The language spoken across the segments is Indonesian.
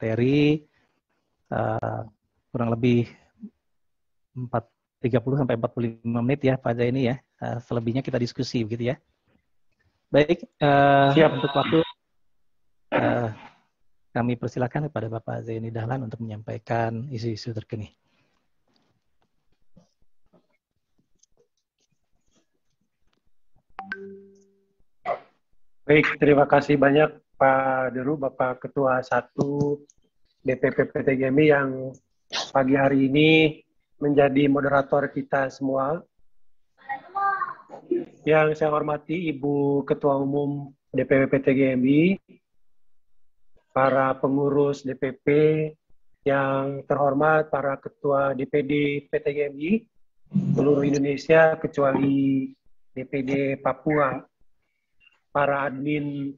materi kurang lebih 30 sampai 45 menit ya Pak Zaini ya. Selebihnya kita diskusi begitu ya. Baik, untuk waktu kami persilakan kepada Bapak Zaini Dahlan untuk menyampaikan isu-isu terkini. Baik, terima kasih banyak Pak Deru, Bapak Ketua 1 DPP PTGMI yang pagi hari ini menjadi moderator kita semua. Yang saya hormati Ibu Ketua Umum DPP PTGMI, para pengurus DPP yang terhormat, para Ketua DPD PTGMI seluruh Indonesia kecuali DPD Papua, para admin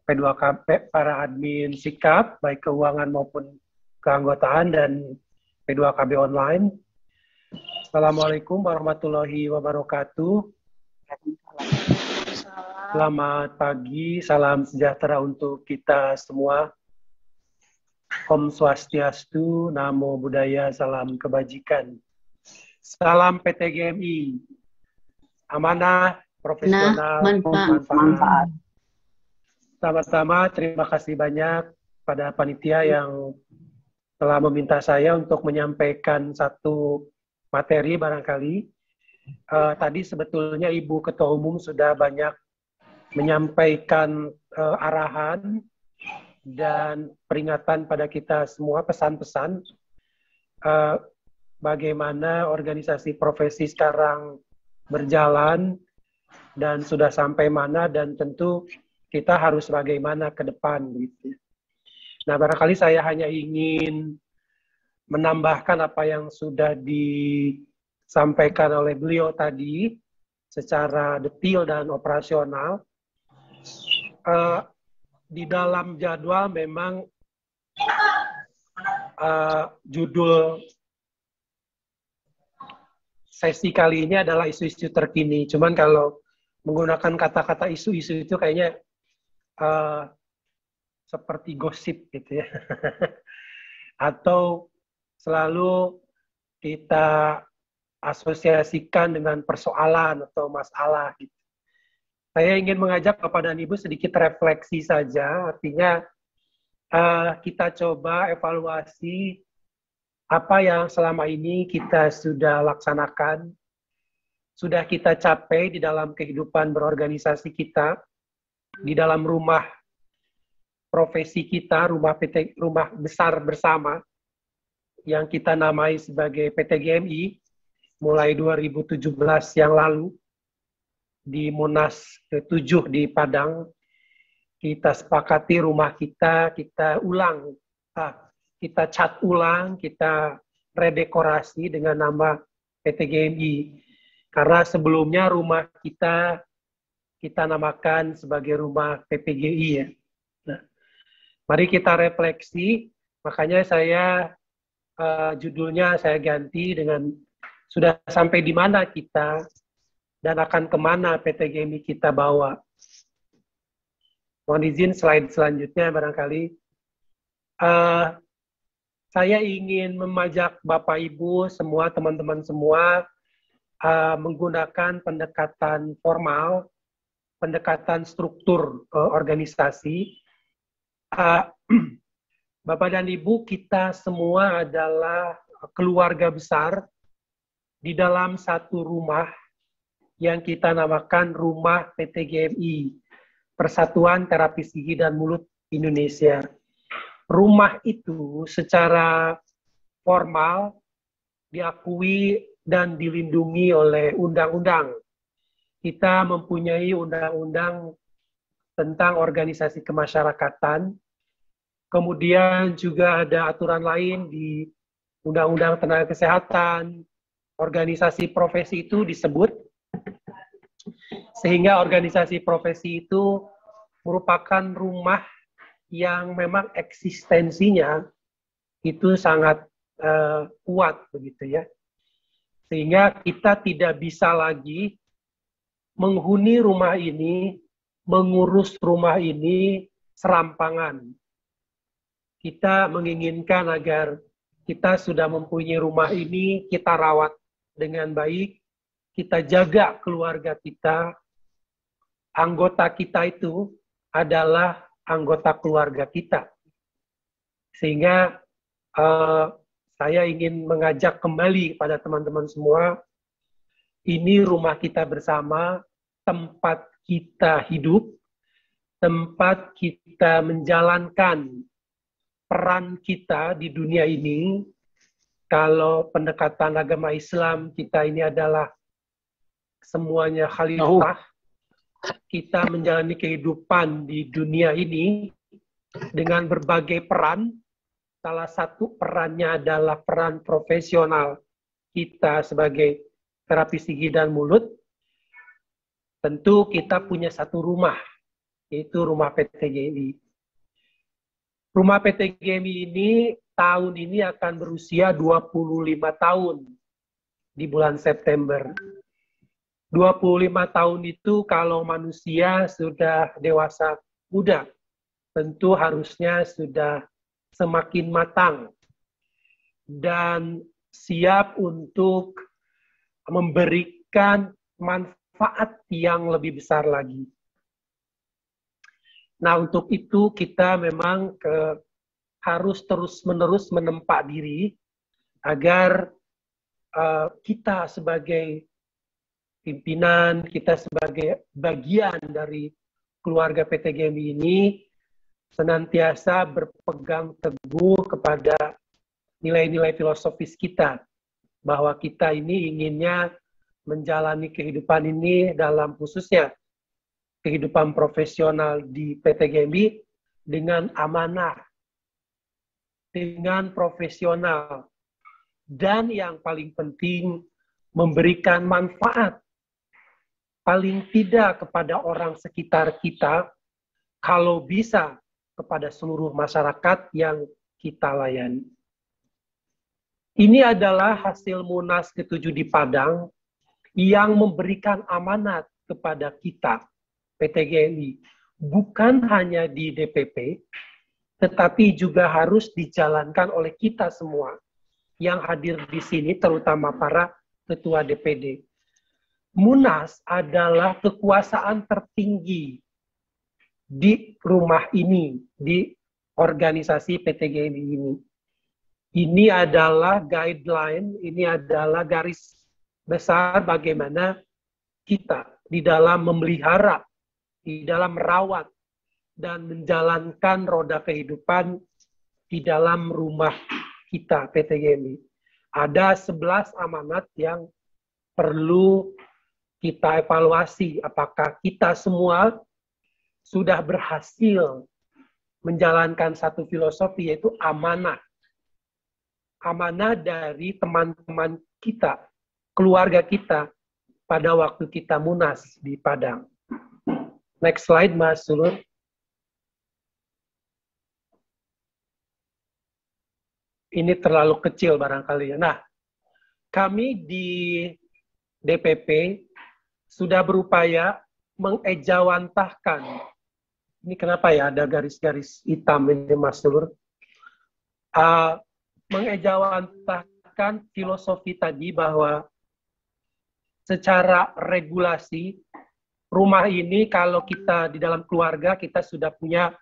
P2KP, para admin sikap, baik keuangan maupun keanggotaan, dan P2KB online. Assalamualaikum warahmatullahi wabarakatuh. Selamat pagi, salam sejahtera untuk kita semua. Om Swastiastu, Namo Buddhaya, salam kebajikan. Salam PTGMI, amanah, profesional, manfaat. Sama-sama, terima kasih banyak pada panitia yang telah meminta saya untuk menyampaikan satu materi barangkali. Tadi sebetulnya Ibu Ketua Umum sudah banyak menyampaikan arahan dan peringatan pada kita semua, pesan-pesan bagaimana organisasi profesi sekarang berjalan dan sudah sampai mana, dan tentu kita harus bagaimana ke depan gitu. Nah, barangkali saya hanya ingin menambahkan apa yang sudah disampaikan oleh beliau tadi secara detail dan operasional. Di dalam jadwal memang judul sesi kali ini adalah isu-isu terkini. Cuman kalau menggunakan kata-kata isu-isu itu kayaknya seperti gosip gitu ya. Atau selalu kita asosiasikan dengan persoalan atau masalah gitu. Saya ingin mengajak Bapak dan Ibu sedikit refleksi saja, artinya kita coba evaluasi apa yang selama ini kita sudah laksanakan, sudah kita capai di dalam kehidupan berorganisasi kita, di dalam rumah profesi kita, rumah besar bersama yang kita namai sebagai PTGMI mulai 2017 yang lalu di Munas ke-7 di Padang. Kita sepakati rumah kita ulang, kita cat ulang, kita redekorasi dengan nama PTGMI. Karena sebelumnya rumah kita namakan sebagai rumah PPGI ya. Nah, mari kita refleksi, makanya saya judulnya saya ganti dengan sudah sampai di mana kita dan akan kemana PTGMI kita bawa. Mohon izin slide selanjutnya barangkali. Saya ingin memajak Bapak Ibu semua, teman-teman semua, menggunakan pendekatan formal, pendekatan struktur organisasi. Bapak dan Ibu, kita semua adalah keluarga besar di dalam satu rumah yang kita namakan Rumah PTGMI, Persatuan Terapis Gigi dan Mulut Indonesia. Rumah itu secara formal diakui dan dilindungi oleh undang-undang. Kita mempunyai undang-undang tentang organisasi kemasyarakatan, kemudian juga ada aturan lain di Undang-Undang Tenaga Kesehatan, organisasi profesi itu disebut, sehingga organisasi profesi itu merupakan rumah yang memang eksistensinya itu sangat kuat begitu ya. Sehingga kita tidak bisa lagi menghuni rumah ini, mengurus rumah ini serampangan. kita menginginkan agar kita sudah mempunyai rumah ini, kita rawat dengan baik, kita jaga keluarga kita, anggota kita itu adalah anggota keluarga kita. Sehingga saya ingin mengajak kembali kepada teman-teman semua, ini rumah kita bersama, tempat kita hidup, tempat kita menjalankan peran kita di dunia ini. Kalau pendekatan agama Islam, kita ini adalah semuanya khalifah. Kita menjalani kehidupan di dunia ini dengan berbagai peran. Salah satu perannya adalah peran profesional kita sebagai terapis gigi dan mulut. Tentu kita punya satu rumah, yaitu rumah PT GMI. Rumah PT GMI ini tahun ini akan berusia 25 tahun di bulan September. 25 tahun itu kalau manusia sudah dewasa muda, tentu harusnya sudah semakin matang dan siap untuk memberikan manfaat yang lebih besar lagi. Nah, untuk itu kita memang harus terus-menerus menempa diri agar kita sebagai pimpinan, kita sebagai bagian dari keluarga PT GMI ini senantiasa berpegang teguh kepada nilai-nilai filosofis kita, bahwa kita ini inginnya menjalani kehidupan ini dalam khususnya kehidupan profesional di PT GMI dengan amanah, dengan profesional, dan yang paling penting memberikan manfaat paling tidak kepada orang sekitar kita, kalau bisa kepada seluruh masyarakat yang kita layani. Ini adalah hasil Munas ke-7 di Padang yang memberikan amanat kepada kita, PT GMI, bukan hanya di DPP, tetapi juga harus dijalankan oleh kita semua yang hadir di sini, terutama para ketua DPD. Munas adalah kekuasaan tertinggi di rumah ini, di organisasi PT GMI ini. Ini adalah guideline, ini adalah garis besar bagaimana kita di dalam memelihara, di dalam merawat, dan menjalankan roda kehidupan di dalam rumah kita, PT GMI. Ada 11 amanat yang perlu kita evaluasi, apakah kita semua sudah berhasil menjalankan satu filosofi, yaitu amanah. Amanah dari teman-teman kita, keluarga kita, pada waktu kita munas di Padang. Next slide, Mas Sulun. Ini terlalu kecil barangkali ya. Nah, kami di DPP sudah berupaya mengejawantahkan. Ini kenapa ya ada garis-garis hitam ini, Mas Sulur? Mengejawantahkan filosofi tadi bahwa secara regulasi rumah ini, kalau kita di dalam keluarga kita sudah punya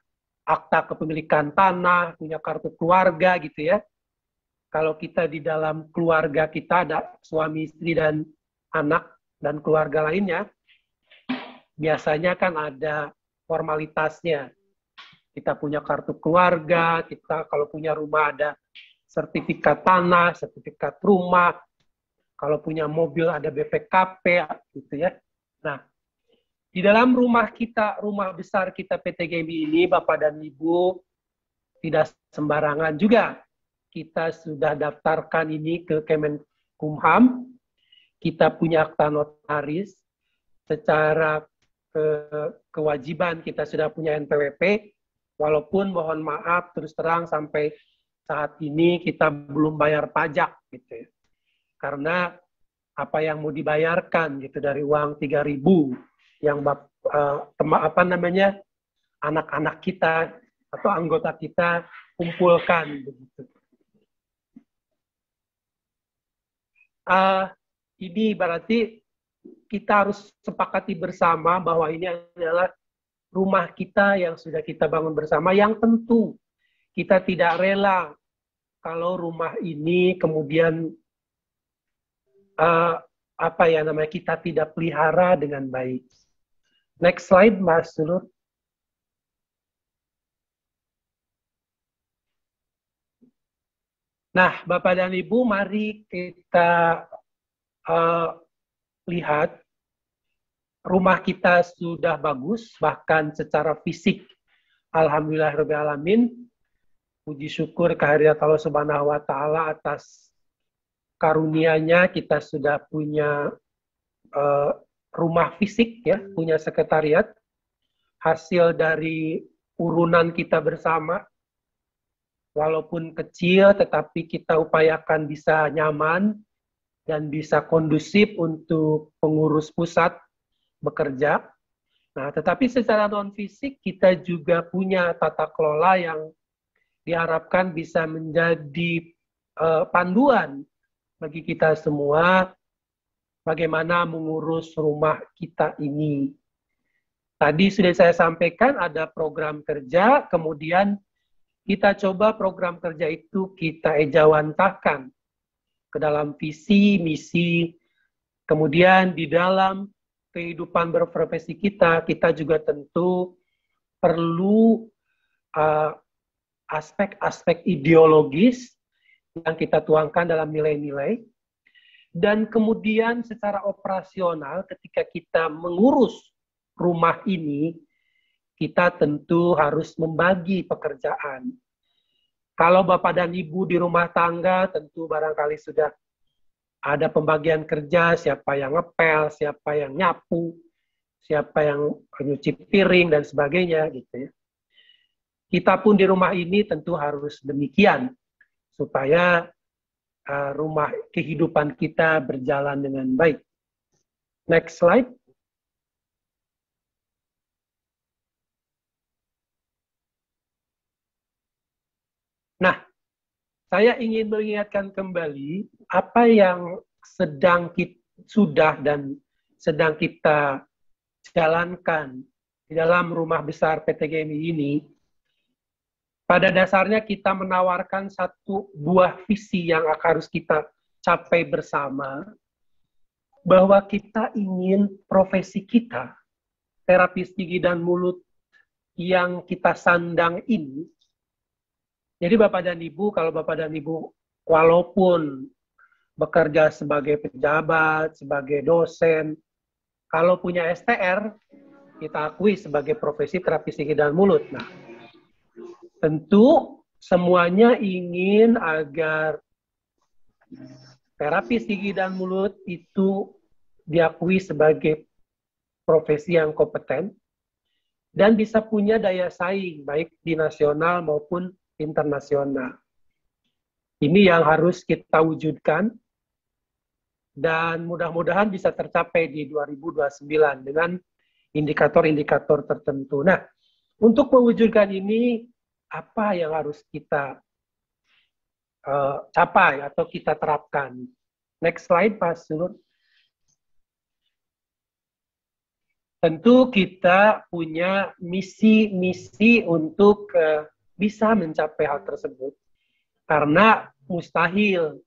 akta kepemilikan tanah, punya kartu keluarga gitu ya. Kalau kita di dalam keluarga kita ada suami, istri, dan anak, dan keluarga lainnya, biasanya kan ada formalitasnya. Kita punya kartu keluarga, kita kalau punya rumah ada sertifikat tanah, sertifikat rumah, kalau punya mobil ada BPKP, gitu ya. Nah, di dalam rumah kita, rumah besar kita PT GMI ini, Bapak dan Ibu, tidak sembarangan juga. Kita sudah daftarkan ini ke Kemenkumham, kita punya akta notaris, secara kewajiban kita sudah punya NPWP, walaupun mohon maaf terus terang sampai saat ini kita belum bayar pajak gitu ya. Karena apa yang mau dibayarkan gitu dari uang 3.000 yang anak-anak kita atau anggota kita kumpulkan begitu. Ini berarti kita harus sepakati bersama bahwa ini adalah rumah kita yang sudah kita bangun bersama, yang tentu kita tidak rela kalau rumah ini kemudian kita tidak pelihara dengan baik. Next slide, Mas Sulur. Nah, Bapak dan Ibu, mari kita lihat rumah kita sudah bagus, bahkan secara fisik. Alhamdulillahirrahmanirrahim. Puji syukur kehadirat Allah Subhanahu wa Ta'ala atas karunia-Nya kita sudah punya rumah fisik, ya, punya sekretariat, hasil dari urunan kita bersama. Walaupun kecil, tetapi kita upayakan bisa nyaman dan bisa kondusif untuk pengurus pusat bekerja. Nah, tetapi secara non-fisik kita juga punya tata kelola yang diharapkan bisa menjadi panduan bagi kita semua bagaimana mengurus rumah kita ini. Tadi sudah saya sampaikan ada program kerja, kemudian kita coba program kerja itu kita ejawantahkan ke dalam visi, misi, kemudian di dalam kehidupan berprofesi kita juga tentu perlu aspek-aspek ideologis yang kita tuangkan dalam nilai-nilai, dan kemudian secara operasional ketika kita mengurus rumah ini, kita tentu harus membagi pekerjaan. Kalau Bapak dan Ibu di rumah tangga, tentu barangkali sudah ada pembagian kerja, siapa yang ngepel, siapa yang nyapu, siapa yang nyuci piring, dan sebagainya, gitu ya. Kita pun di rumah ini tentu harus demikian, supaya rumah kehidupan kita berjalan dengan baik. Next slide. Nah, saya ingin mengingatkan kembali apa yang sudah dan sedang kita jalankan di dalam rumah besar PT GMI ini. Pada dasarnya kita menawarkan satu buah visi yang harus kita capai bersama, bahwa kita ingin profesi kita, terapis gigi dan mulut yang kita sandang ini. Jadi Bapak dan Ibu, kalau Bapak dan Ibu walaupun bekerja sebagai pejabat, sebagai dosen, kalau punya STR, kita akui sebagai profesi terapis gigi dan mulut. Nah, tentu semuanya ingin agar terapis gigi dan mulut itu diakui sebagai profesi yang kompeten dan bisa punya daya saing baik di nasional maupun internasional. Ini yang harus kita wujudkan dan mudah-mudahan bisa tercapai di 2029 dengan indikator-indikator tertentu. Nah, untuk mewujudkan ini, apa yang harus kita capai atau kita terapkan? Next slide, Pak Sulur. Tentu kita punya misi-misi untuk bisa mencapai hal tersebut. Karena mustahil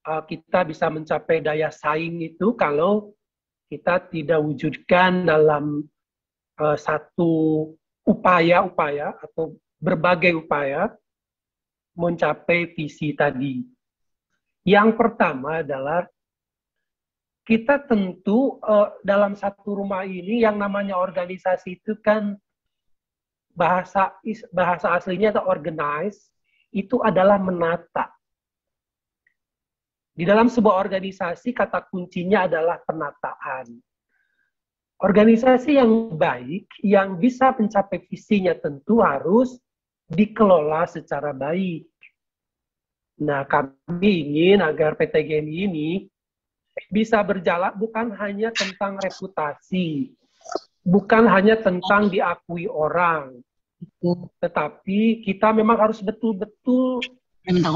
kita bisa mencapai daya saing itu kalau kita tidak wujudkan dalam satu upaya-upaya atau berbagai upaya mencapai visi tadi. Yang pertama adalah kita tentu dalam satu rumah ini yang namanya organisasi itu kan bahasa aslinya atau organize itu adalah menata. Di dalam sebuah organisasi kata kuncinya adalah penataan. Organisasi yang baik, yang bisa mencapai visinya tentu harus dikelola secara baik. Nah, kami ingin agar PT GMI ini bisa berjalan bukan hanya tentang reputasi, bukan hanya tentang diakui orang, Tetapi kita memang harus betul-betul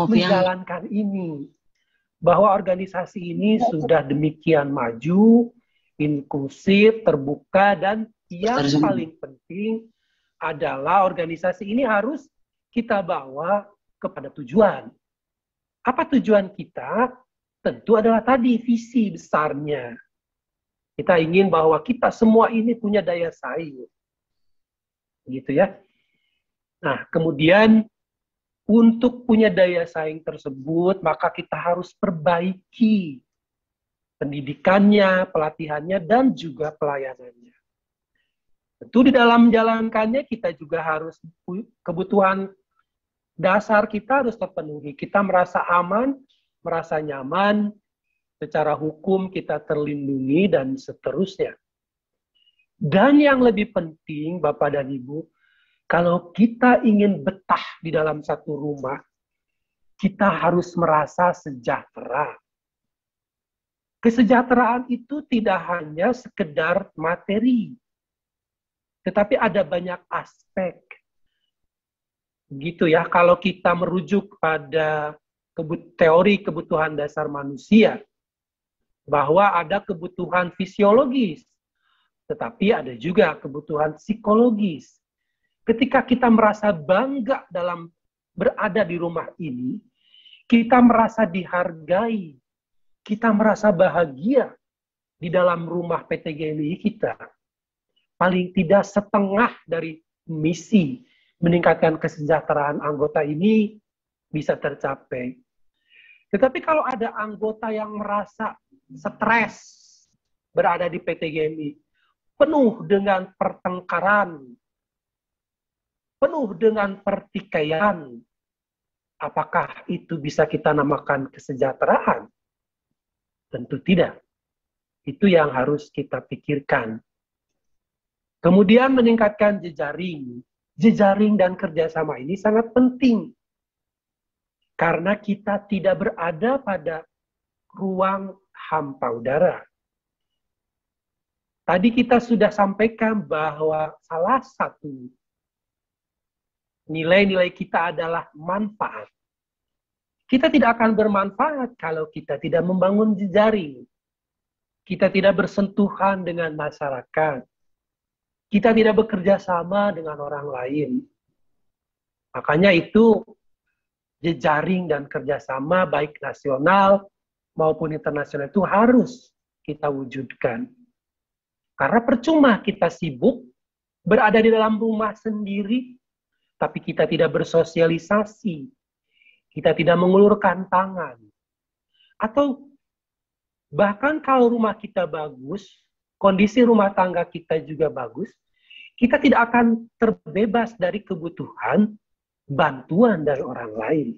menjalankan ini. Bahwa organisasi ini sudah demikian maju, inklusif, terbuka, dan yang paling penting adalah organisasi ini harus kita bawa kepada tujuan. Apa tujuan kita? Tentu adalah tadi visi besarnya. Kita ingin bahwa kita semua ini punya daya saing. Gitu ya. Nah, kemudian untuk punya daya saing tersebut, maka kita harus perbaiki pendidikannya, pelatihannya, dan juga pelayanannya. Tentu di dalam menjalankannya kita juga harus kebutuhan dasar kita harus terpenuhi. Kita merasa aman, merasa nyaman, secara hukum kita terlindungi, dan seterusnya. Dan yang lebih penting, Bapak dan Ibu, kalau kita ingin betah di dalam satu rumah, kita harus merasa sejahtera. Kesejahteraan itu tidak hanya sekedar materi, tetapi ada banyak aspek. Gitu ya, kalau kita merujuk pada teori kebutuhan dasar manusia, bahwa ada kebutuhan fisiologis, tetapi ada juga kebutuhan psikologis. Ketika kita merasa bangga dalam berada di rumah ini, kita merasa dihargai, kita merasa bahagia di dalam rumah PT GMI kita. Paling tidak setengah dari misi meningkatkan kesejahteraan anggota ini bisa tercapai. Tetapi kalau ada anggota yang merasa stres berada di PT GMI, penuh dengan pertengkaran, penuh dengan pertikaian, apakah itu bisa kita namakan kesejahteraan? Tentu tidak. Itu yang harus kita pikirkan. Kemudian meningkatkan jejaring. Jejaring dan kerjasama ini sangat penting. Karena kita tidak berada pada ruang hampa udara. Tadi kita sudah sampaikan bahwa salah satu nilai-nilai kita adalah manfaat. Kita tidak akan bermanfaat kalau kita tidak membangun jejaring. Kita tidak bersentuhan dengan masyarakat. Kita tidak bekerja sama dengan orang lain. Makanya itu jejaring dan kerjasama baik nasional maupun internasional itu harus kita wujudkan. Karena percuma kita sibuk berada di dalam rumah sendiri, tapi kita tidak bersosialisasi, kita tidak mengulurkan tangan. Atau bahkan kalau rumah kita bagus, kondisi rumah tangga kita juga bagus, kita tidak akan terbebas dari kebutuhan bantuan dari orang lain.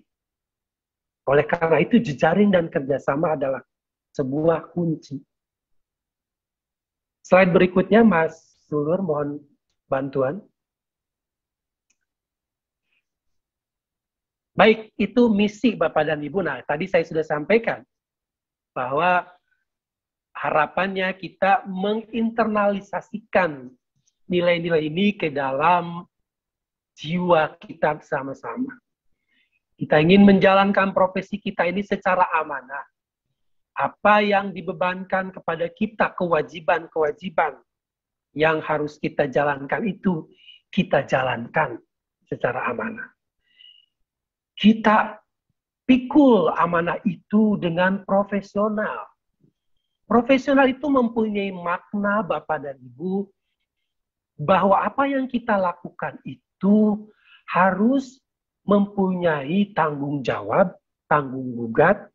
Oleh karena itu, jejaring dan kerjasama adalah sebuah kunci. Slide berikutnya, Mas Sulur, mohon bantuan. Baik, itu misi Bapak dan Ibu. Nah, tadi saya sudah sampaikan bahwa harapannya kita menginternalisasikan nilai-nilai ini ke dalam jiwa kita bersama-sama. Kita ingin menjalankan profesi kita ini secara amanah. Apa yang dibebankan kepada kita, kewajiban-kewajiban yang harus kita jalankan itu, kita jalankan secara amanah. Kita pikul amanah itu dengan profesional. Profesional itu mempunyai makna, Bapak dan Ibu, bahwa apa yang kita lakukan itu harus mempunyai tanggung jawab, tanggung gugat,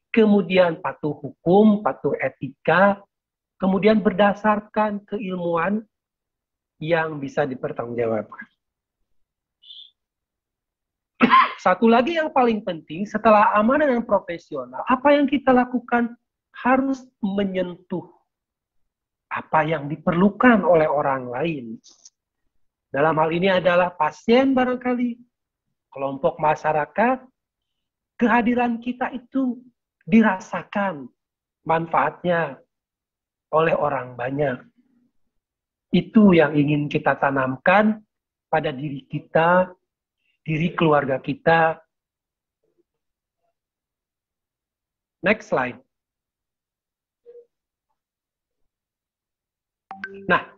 kemudian patuh hukum, patuh etika, kemudian berdasarkan keilmuan yang bisa dipertanggungjawabkan. Satu lagi yang paling penting, setelah amanah dan profesional, apa yang kita lakukan harus menyentuh apa yang diperlukan oleh orang lain. Dalam hal ini adalah pasien barangkali, kelompok masyarakat, kehadiran kita itu dirasakan manfaatnya oleh orang banyak. Itu yang ingin kita tanamkan pada diri kita, diri keluarga kita. Next slide. Nah,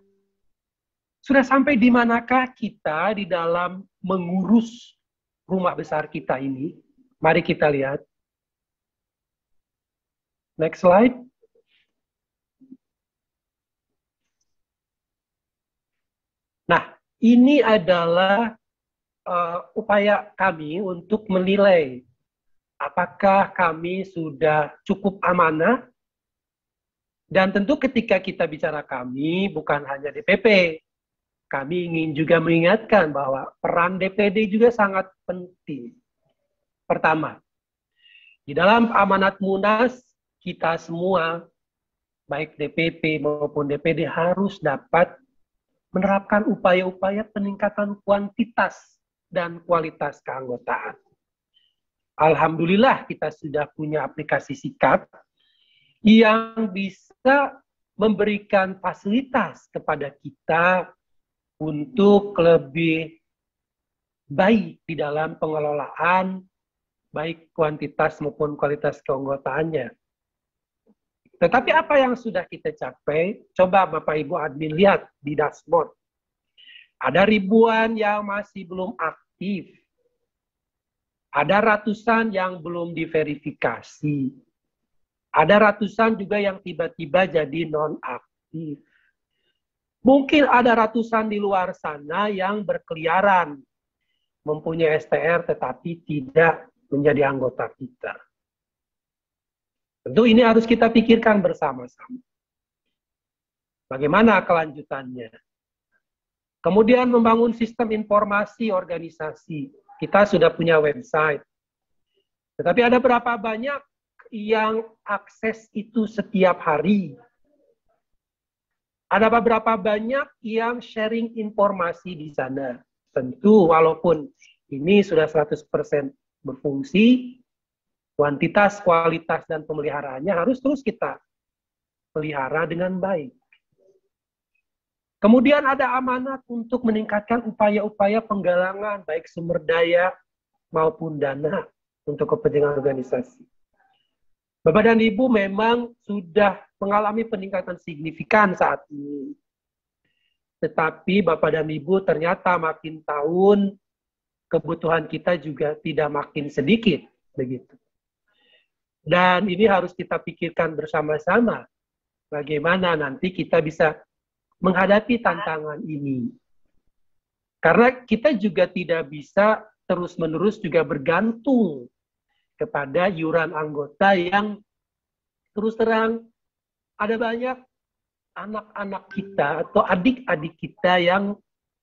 sudah sampai di manakah kita di dalam mengurus rumah besar kita ini? Mari kita lihat. Next slide. Nah, ini adalah upaya kami untuk menilai apakah kami sudah cukup amanah. Dan tentu ketika kita bicara kami, bukan hanya DPP. Kami ingin juga mengingatkan bahwa peran DPD juga sangat penting. Pertama, di dalam amanat Munas, kita semua, baik DPP maupun DPD, harus dapat menerapkan upaya-upaya peningkatan kuantitas dan kualitas keanggotaan. Alhamdulillah kita sudah punya aplikasi Sikap yang bisa memberikan fasilitas kepada kita untuk lebih baik di dalam pengelolaan baik kuantitas maupun kualitas keanggotaannya. Tetapi apa yang sudah kita capai? Coba Bapak Ibu admin lihat di dashboard. Ada ribuan yang masih belum aktif. Ada ratusan yang belum diverifikasi. Ada ratusan juga yang tiba-tiba jadi non-aktif. Mungkin ada ratusan di luar sana yang berkeliaran, mempunyai STR tetapi tidak menjadi anggota kita. Tentu ini harus kita pikirkan bersama-sama. Bagaimana kelanjutannya? Kemudian membangun sistem informasi organisasi. Kita sudah punya website. Tetapi ada berapa banyak yang akses itu setiap hari? Ada beberapa banyak yang sharing informasi di sana. Tentu walaupun ini sudah 100% berfungsi, kuantitas, kualitas, dan pemeliharaannya harus terus kita pelihara dengan baik. Kemudian ada amanat untuk meningkatkan upaya-upaya penggalangan, baik sumber daya maupun dana untuk kepentingan organisasi. Bapak dan Ibu memang sudah mengalami peningkatan signifikan saat ini. Tetapi Bapak dan Ibu ternyata makin tahun kebutuhan kita juga tidak makin sedikit. Begitu. Dan ini harus kita pikirkan bersama-sama. Bagaimana nanti kita bisa menghadapi tantangan ini. Karena kita juga tidak bisa terus-menerus juga bergantung kepada iuran anggota yang terus terang ada banyak anak-anak kita atau adik-adik kita yang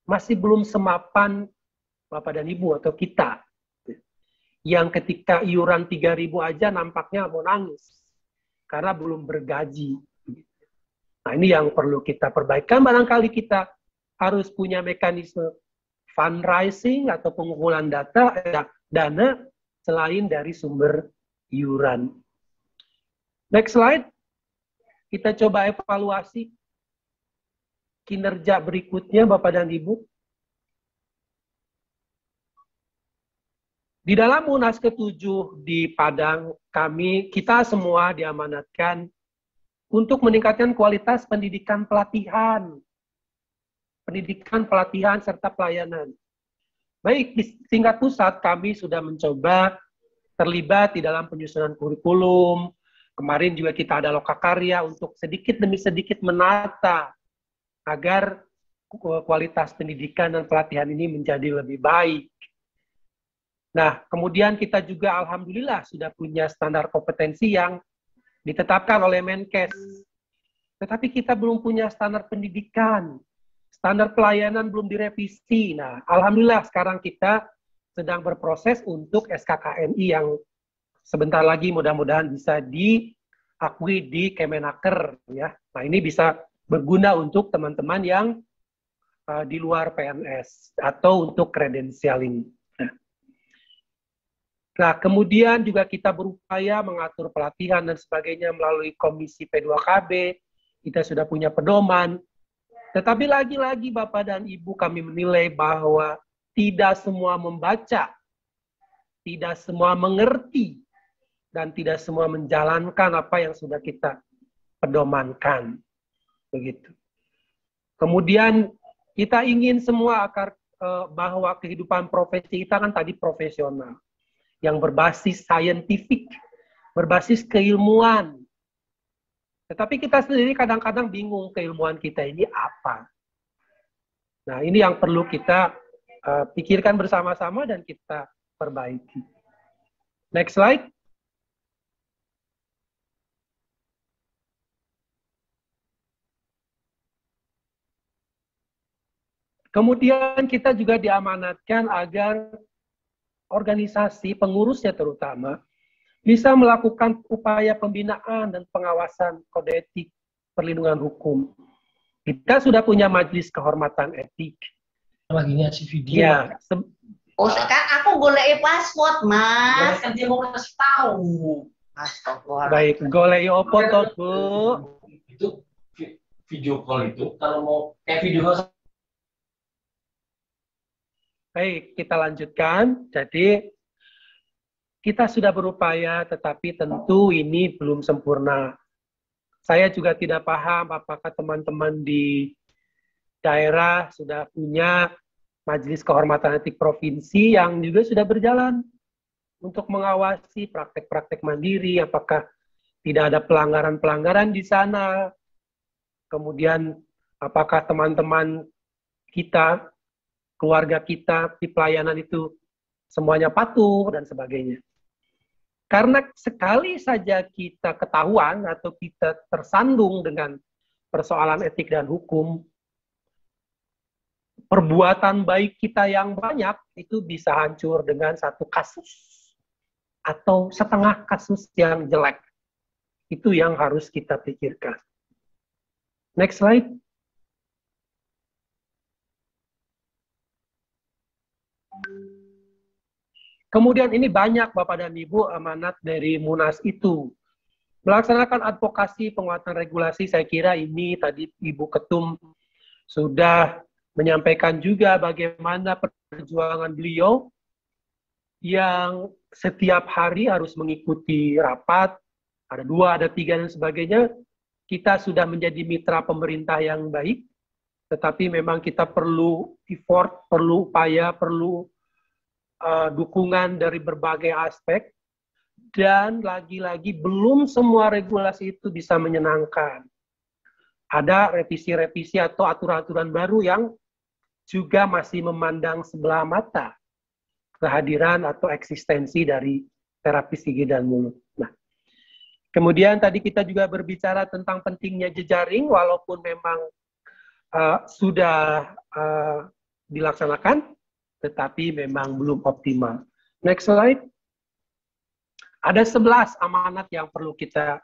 masih belum semapan Bapak dan Ibu atau kita. Yang ketika iuran 3.000 aja nampaknya mau nangis karena belum bergaji. Nah, ini yang perlu kita perbaikan. Barangkali kita harus punya mekanisme fundraising atau pengumpulan dana selain dari sumber iuran. Next slide. Kita coba evaluasi kinerja berikutnya Bapak dan Ibu. Di dalam Munas ke-7 di Padang, kita semua diamanatkan untuk meningkatkan kualitas pendidikan pelatihan, serta pelayanan. Baik, di tingkat pusat kami sudah mencoba terlibat di dalam penyusunan kurikulum. Kemarin juga kita ada lokakarya untuk sedikit demi sedikit menata agar kualitas pendidikan dan pelatihan ini menjadi lebih baik. Nah, kemudian kita juga alhamdulillah sudah punya standar kompetensi yang ditetapkan oleh Menkes. Tetapi kita belum punya standar pendidikan. Standar pelayanan belum direvisi. Nah, alhamdulillah sekarang kita sedang berproses untuk SKKNI yang sebentar lagi mudah-mudahan bisa diakui di Kemenaker. Ya. Nah, ini bisa berguna untuk teman-teman yang di luar PNS atau untuk kredensialing. Nah, kemudian juga kita berupaya mengatur pelatihan dan sebagainya melalui Komisi P2KB. Kita sudah punya pedoman. Tetapi lagi-lagi Bapak dan Ibu kami menilai bahwa tidak semua membaca, tidak semua mengerti, dan tidak semua menjalankan apa yang sudah kita pedomankan. Begitu. Kemudian kita ingin semua bahwa kehidupan profesi kita kan tadi profesional, yang berbasis saintifik, berbasis keilmuan. Tetapi kita sendiri kadang-kadang bingung keilmuan kita ini apa. Nah, ini yang perlu kita pikirkan bersama-sama dan kita perbaiki. Next slide. Kemudian kita juga diamanatkan agar organisasi, pengurusnya terutama, bisa melakukan upaya pembinaan dan pengawasan kode etik perlindungan hukum. Kita sudah punya majelis kehormatan etik. Lagi ngasih video. Ya, sekarang aku golek password, Mas. Kan dia mau kasih tahu. Astagfirullah. Baik, golek opo toh, Bu? Itu video call itu kalau mau kayak video call. Baik, kita lanjutkan. Jadi, kita sudah berupaya, tetapi tentu ini belum sempurna. Saya juga tidak paham apakah teman-teman di daerah sudah punya Majelis Kehormatan Etik Provinsi yang juga sudah berjalan untuk mengawasi praktek-praktek mandiri, apakah tidak ada pelanggaran-pelanggaran di sana. Kemudian, apakah teman-teman kita, keluarga kita di pelayanan itu semuanya patuh dan sebagainya. Karena sekali saja kita ketahuan atau kita tersandung dengan persoalan etik dan hukum, perbuatan baik kita yang banyak itu bisa hancur dengan satu kasus atau setengah kasus yang jelek. Itu yang harus kita pikirkan. Next slide. Kemudian ini banyak Bapak dan Ibu amanat dari Munas itu. Melaksanakan advokasi penguatan regulasi, saya kira ini tadi Ibu Ketum sudah menyampaikan juga bagaimana perjuangan beliau yang setiap hari harus mengikuti rapat, ada 2, ada 3, dan sebagainya. Kita sudah menjadi mitra pemerintah yang baik, tetapi memang kita perlu effort, perlu upaya, perlu dukungan dari berbagai aspek, dan lagi-lagi belum semua regulasi itu bisa menyenangkan. Ada revisi-revisi atau aturan-aturan baru yang juga masih memandang sebelah mata kehadiran atau eksistensi dari terapis gigi dan mulut. Nah, kemudian tadi kita juga berbicara tentang pentingnya jejaring, walaupun memang sudah dilaksanakan, tetapi memang belum optimal. Next slide. Ada 11 amanat yang perlu kita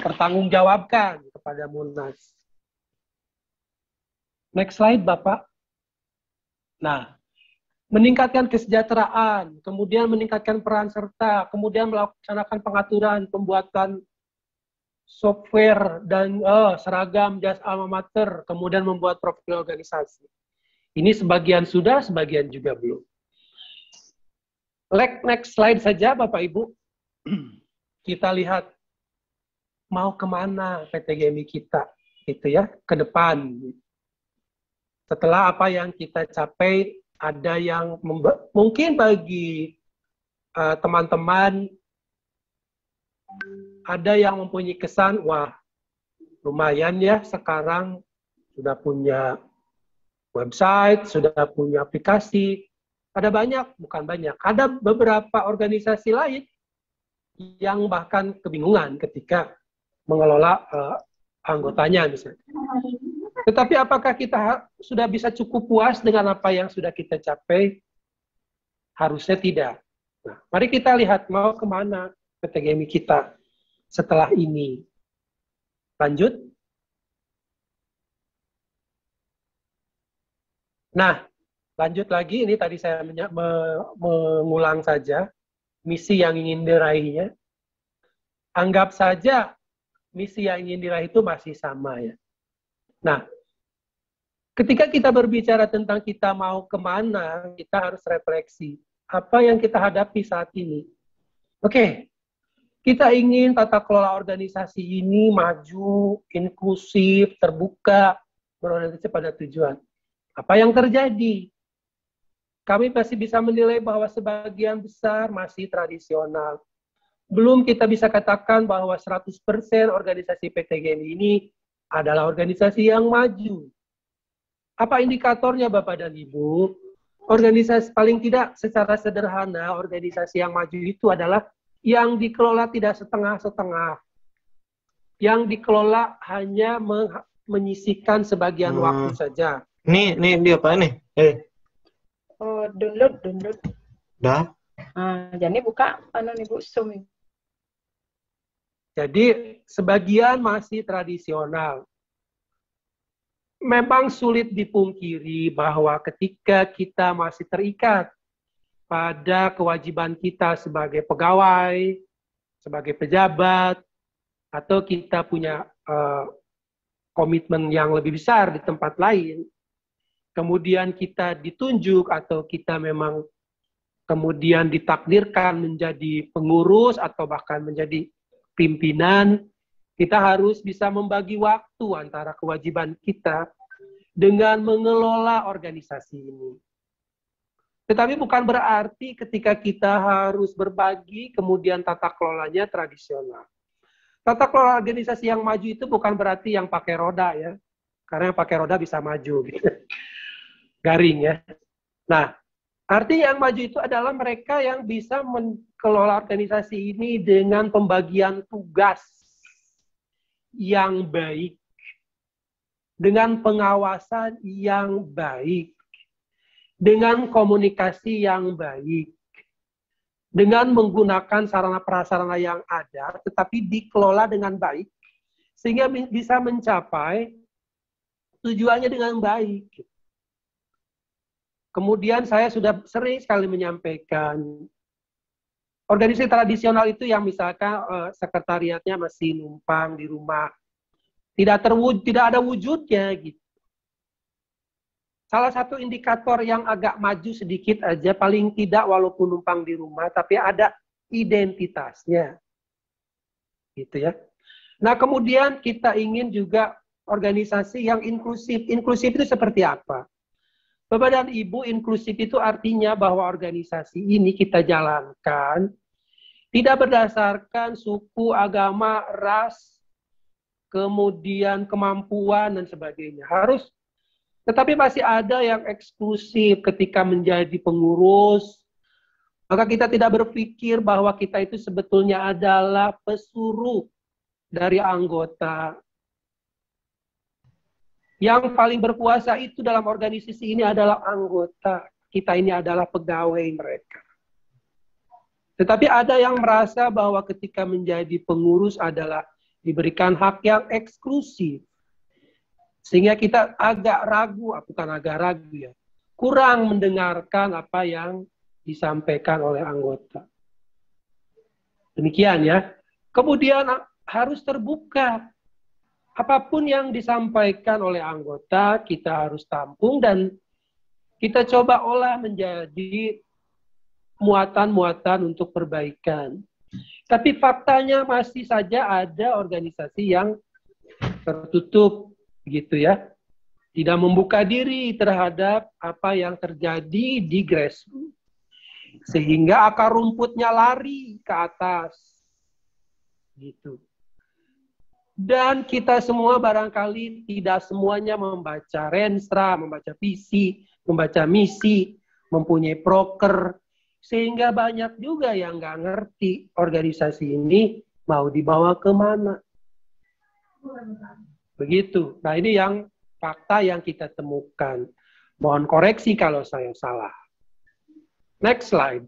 pertanggungjawabkan kepada Munas. Next slide, Bapak. Nah, meningkatkan kesejahteraan, kemudian meningkatkan peran serta, kemudian melaksanakan pengaturan, pembuatan software dan seragam jas alma mater, kemudian membuat profil organisasi. Ini sebagian sudah, sebagian juga belum. Next slide saja, Bapak Ibu. Kita lihat mau kemana PT GMI kita, gitu ya, ke depan. Setelah apa yang kita capai, ada yang mungkin bagi teman-teman ada yang mempunyai kesan, wah lumayan ya sekarang sudah punya website, sudah punya aplikasi. Ada banyak, bukan banyak. Ada beberapa organisasi lain yang bahkan kebingungan ketika mengelola anggotanya misalnya. Tetapi apakah kita sudah bisa cukup puas dengan apa yang sudah kita capai? Harusnya tidak. Nah, mari kita lihat mau kemana PT GMI kita setelah ini. Lanjut. Nah, lanjut lagi. Ini tadi saya mengulang saja misi yang ingin diraihnya. Anggap saja misi yang ingin diraih itu masih sama ya. Nah, ketika kita berbicara tentang kita mau kemana, kita harus refleksi. Apa yang kita hadapi saat ini? Oke, kita ingin tata kelola organisasi ini maju, inklusif, terbuka, berorientasi pada tujuan. Apa yang terjadi? Kami masih bisa menilai bahwa sebagian besar masih tradisional. Belum kita bisa katakan bahwa 100% organisasi PTGN ini adalah organisasi yang maju. Apa indikatornya Bapak dan Ibu? Organisasi paling tidak secara sederhana, organisasi yang maju itu adalah yang dikelola tidak setengah-setengah. Yang dikelola hanya menyisihkan sebagian waktu saja. Ini apa nih? Oh, download. Dah. Jadi buka nih Bu Zoom. Jadi sebagian masih tradisional. Memang sulit dipungkiri bahwa ketika kita masih terikat pada kewajiban kita sebagai pegawai, sebagai pejabat, atau kita punya komitmen yang lebih besar di tempat lain, kemudian kita ditunjuk atau kita memang kemudian ditakdirkan menjadi pengurus atau bahkan menjadi pimpinan, kita harus bisa membagi waktu antara kewajiban kita dengan mengelola organisasi ini. Tetapi bukan berarti ketika kita harus berbagi, kemudian tata kelolanya tradisional. Tata kelola organisasi yang maju itu bukan berarti yang pakai roda ya, karena yang pakai roda bisa maju. Gitu. Garing ya. Nah, arti yang maju itu adalah mereka yang bisa mengelola organisasi ini dengan pembagian tugas yang baik, dengan pengawasan yang baik, dengan komunikasi yang baik, dengan menggunakan sarana prasarana yang ada, tetapi dikelola dengan baik, sehingga bisa mencapai tujuannya dengan baik. Kemudian saya sudah sering sekali menyampaikan, organisasi tradisional itu yang misalkan sekretariatnya masih numpang di rumah, tidak ada wujudnya gitu. Salah satu indikator yang agak maju sedikit aja, paling tidak walaupun numpang di rumah, tapi ada identitasnya, gitu ya. Nah kemudian kita ingin juga organisasi yang inklusif. Inklusif itu seperti apa? Bapak dan Ibu, inklusif itu artinya bahwa organisasi ini kita jalankan tidak berdasarkan suku, agama, ras, kemudian kemampuan dan sebagainya. Tetapi masih ada yang eksklusif ketika menjadi pengurus. Maka kita tidak berpikir bahwa kita itu sebetulnya adalah pesuruh dari anggota. Yang paling berkuasa itu dalam organisasi ini adalah anggota. Kita ini adalah pegawai mereka. Tetapi ada yang merasa bahwa ketika menjadi pengurus adalah diberikan hak yang eksklusif. Sehingga kita agak ragu, bukan agak ragu ya, kurang mendengarkan apa yang disampaikan oleh anggota. Demikian ya. Kemudian harus terbuka. Apapun yang disampaikan oleh anggota, kita harus tampung dan kita coba olah menjadi muatan-muatan untuk perbaikan. Tapi faktanya masih saja ada organisasi yang tertutup, gitu ya. Tidak membuka diri terhadap apa yang terjadi di grassroots. Sehingga akar rumputnya lari ke atas. Gitu. Dan kita semua barangkali tidak semuanya membaca renstra, membaca visi, membaca misi, mempunyai proker. Sehingga banyak juga yang nggak ngerti organisasi ini mau dibawa kemana. Begitu. Nah ini yang fakta yang kita temukan. Mohon koreksi kalau saya salah. Next slide.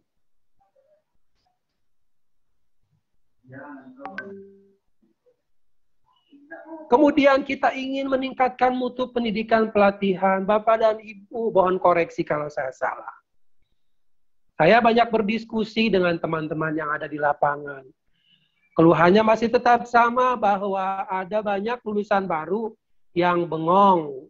Kemudian kita ingin meningkatkan mutu pendidikan pelatihan. Bapak dan Ibu, mohon koreksi kalau saya salah. Saya banyak berdiskusi dengan teman-teman yang ada di lapangan. Keluhannya masih tetap sama bahwa ada banyak lulusan baru yang bengong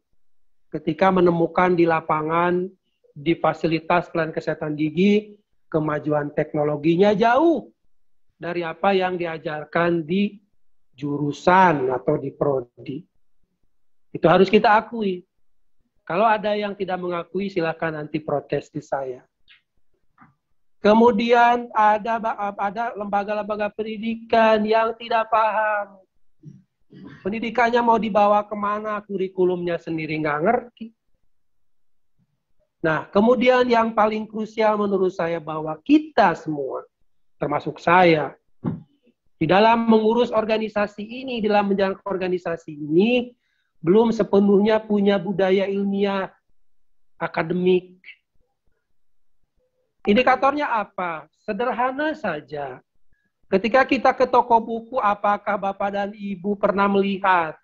ketika menemukan di lapangan, di fasilitas pelayanan kesehatan gigi, kemajuan teknologinya jauh dari apa yang diajarkan di jurusan atau di prodi. Itu harus kita akui. Kalau ada yang tidak mengakui, silakan nanti protes di saya. Kemudian ada lembaga-lembaga pendidikan yang tidak paham. Pendidikannya mau dibawa kemana, kurikulumnya sendiri nggak ngerti. Nah, kemudian yang paling krusial menurut saya bahwa kita semua, termasuk saya, di dalam mengurus organisasi ini, dalam menjalankan organisasi ini, belum sepenuhnya punya budaya ilmiah, akademik. Indikatornya apa? Sederhana saja. Ketika kita ke toko buku, apakah Bapak dan Ibu pernah melihat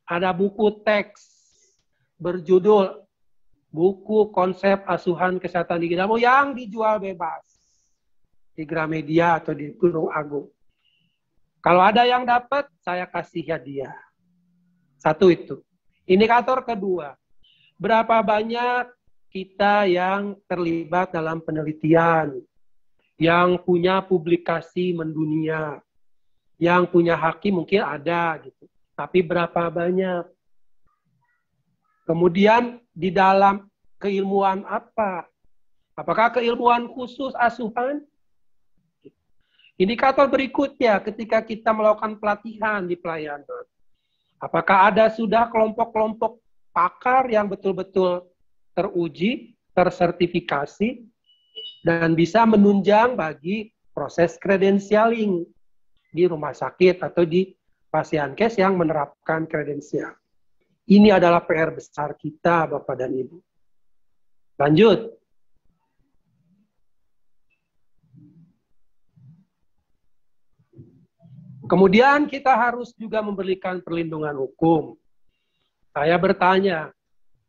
ada buku teks berjudul buku konsep asuhan kesehatan gigi yang dijual bebas di Gramedia atau di Gunung Agung? Kalau ada yang dapat, saya kasih hadiah. Satu itu. Indikator kedua, berapa banyak kita yang terlibat dalam penelitian, yang punya publikasi mendunia, yang punya haki mungkin ada gitu, tapi berapa banyak? Kemudian di dalam keilmuan apa? Apakah keilmuan khusus asuhan? Indikator berikutnya ketika kita melakukan pelatihan di pelayanan, apakah ada sudah kelompok-kelompok pakar yang betul-betul teruji, tersertifikasi, dan bisa menunjang bagi proses kredensialing di rumah sakit atau di pasienkes yang menerapkan kredensial. Ini adalah PR besar kita, Bapak dan Ibu. Lanjut. Kemudian kita harus juga memberikan perlindungan hukum. Saya bertanya,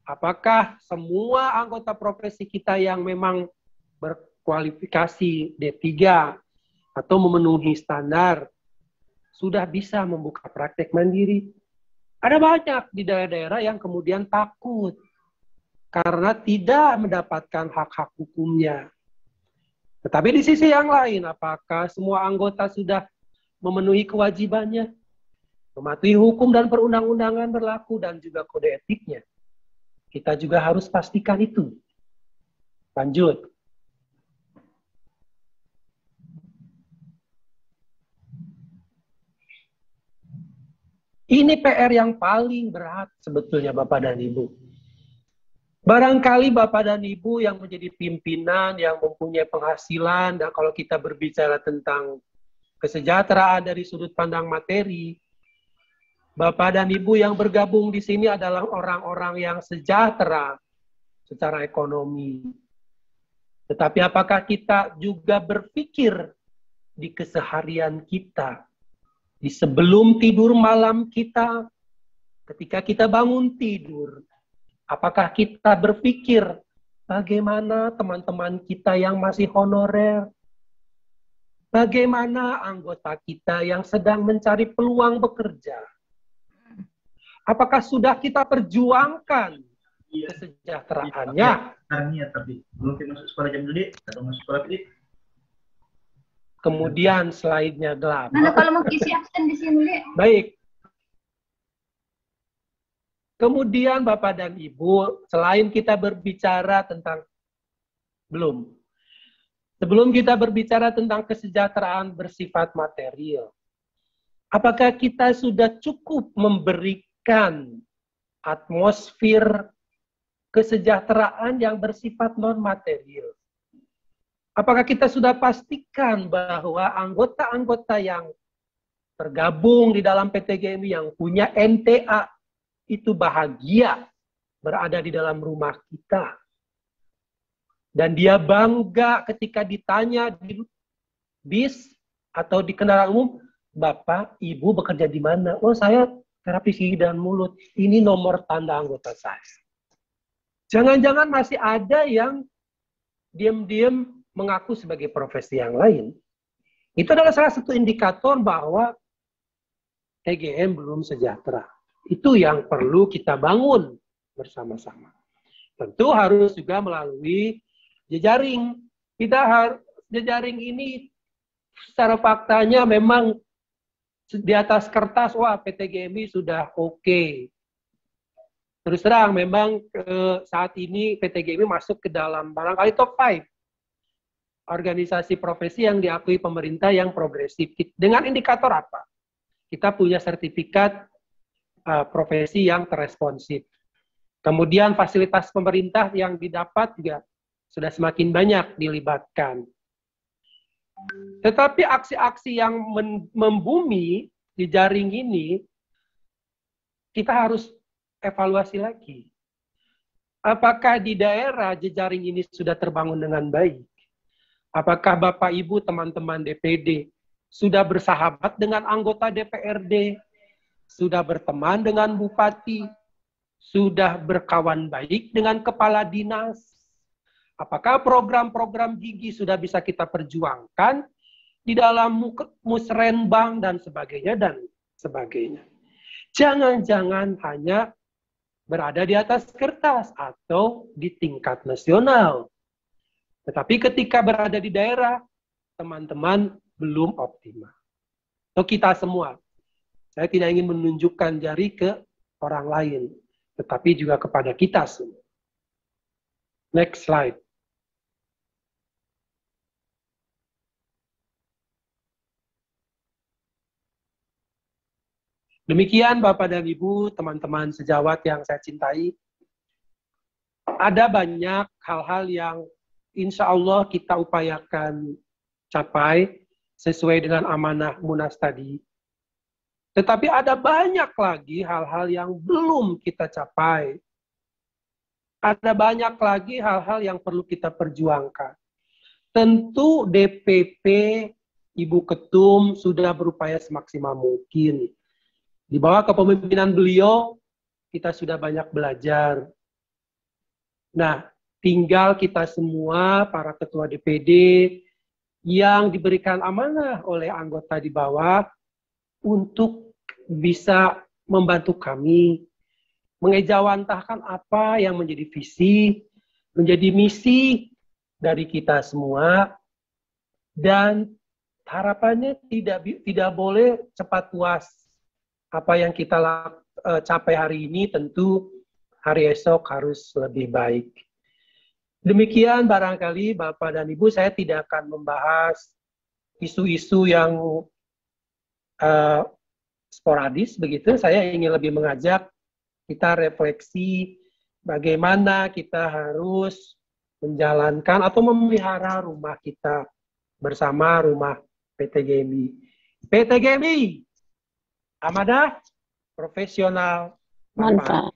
apakah semua anggota profesi kita yang memang berkualifikasi D3 atau memenuhi standar sudah bisa membuka praktek mandiri? Ada banyak di daerah-daerah yang kemudian takut karena tidak mendapatkan hak-hak hukumnya. Tetapi di sisi yang lain, apakah semua anggota sudah memenuhi kewajibannya? Mematuhi hukum dan perundang-undangan berlaku dan juga kode etiknya. Kita juga harus pastikan itu. Lanjut. Ini PR yang paling berat sebetulnya Bapak dan Ibu. Barangkali Bapak dan Ibu yang menjadi pimpinan, yang mempunyai penghasilan, dan kalau kita berbicara tentang kesejahteraan dari sudut pandang materi, Bapak dan Ibu yang bergabung di sini adalah orang-orang yang sejahtera secara ekonomi. Tetapi apakah kita juga berpikir di keseharian kita, di sebelum tidur malam kita, ketika kita bangun tidur, apakah kita berpikir bagaimana teman-teman kita yang masih honorer, bagaimana anggota kita yang sedang mencari peluang bekerja? Apakah sudah kita perjuangkan kesejahteraannya? Tanya tapi belum masuk sekolah jam dulu, atau masuk sekolah dulu. Kemudian slide-nya gelap. Mana kalau mau isi absen di sini? Baik. Kemudian Bapak dan Ibu, selain kita berbicara tentang sebelum kita berbicara tentang kesejahteraan bersifat material, apakah kita sudah cukup memberikan atmosfer kesejahteraan yang bersifat non-material? Apakah kita sudah pastikan bahwa anggota-anggota yang tergabung di dalam PTGMI yang punya NTA itu bahagia berada di dalam rumah kita? Dan dia bangga ketika ditanya di bis atau di kendaraan umum, Bapak, Ibu bekerja di mana? Oh, saya terapi gigi dan mulut. Ini nomor tanda anggota saya. Jangan-jangan masih ada yang diam-diam mengaku sebagai profesi yang lain. Itu adalah salah satu indikator bahwa TGM belum sejahtera. Itu yang perlu kita bangun bersama-sama. Tentu harus juga melalui jejaring. Jejaring ini secara faktanya memang di atas kertas, wah PT GMI sudah oke. Terus terang, memang saat ini PT GMI masuk ke dalam barangkali top 5 organisasi profesi yang diakui pemerintah yang progresif. Dengan indikator apa? Kita punya sertifikat profesi yang terresponsif. Kemudian fasilitas pemerintah yang didapat juga sudah semakin banyak dilibatkan. Tetapi aksi-aksi yang membumi di jaring ini, kita harus evaluasi lagi. Apakah di daerah jejaring ini sudah terbangun dengan baik? Apakah Bapak Ibu teman-teman DPD sudah bersahabat dengan anggota DPRD, sudah berteman dengan bupati, sudah berkawan baik dengan kepala dinas? Apakah program-program gigi sudah bisa kita perjuangkan di dalam musrenbang dan sebagainya. Jangan-jangan hanya berada di atas kertas atau di tingkat nasional. Tetapi ketika berada di daerah, teman-teman belum optimal. Atau kita semua. Saya tidak ingin menunjukkan jari ke orang lain, tetapi juga kepada kita semua. Next slide. Demikian Bapak dan Ibu, teman-teman sejawat yang saya cintai. Ada banyak hal-hal yang insya Allah kita upayakan capai sesuai dengan amanah Munas tadi. Tetapi ada banyak lagi hal-hal yang belum kita capai. Ada banyak lagi hal-hal yang perlu kita perjuangkan. Tentu DPP, Ibu Ketum sudah berupaya semaksimal mungkin. Di bawah kepemimpinan beliau, kita sudah banyak belajar. Nah, tinggal kita semua, para ketua DPD, yang diberikan amanah oleh anggota di bawah, untuk bisa membantu kami, mengejawantahkan apa yang menjadi visi, menjadi misi dari kita semua, dan harapannya tidak boleh cepat puas. Apa yang kita capai hari ini tentu hari esok harus lebih baik. Demikian barangkali Bapak dan Ibu, saya tidak akan membahas isu-isu yang sporadis begitu. Saya ingin lebih mengajak kita refleksi bagaimana kita harus menjalankan atau memelihara rumah kita bersama rumah PT GMI. PT GMI amanah, profesional, manfaat.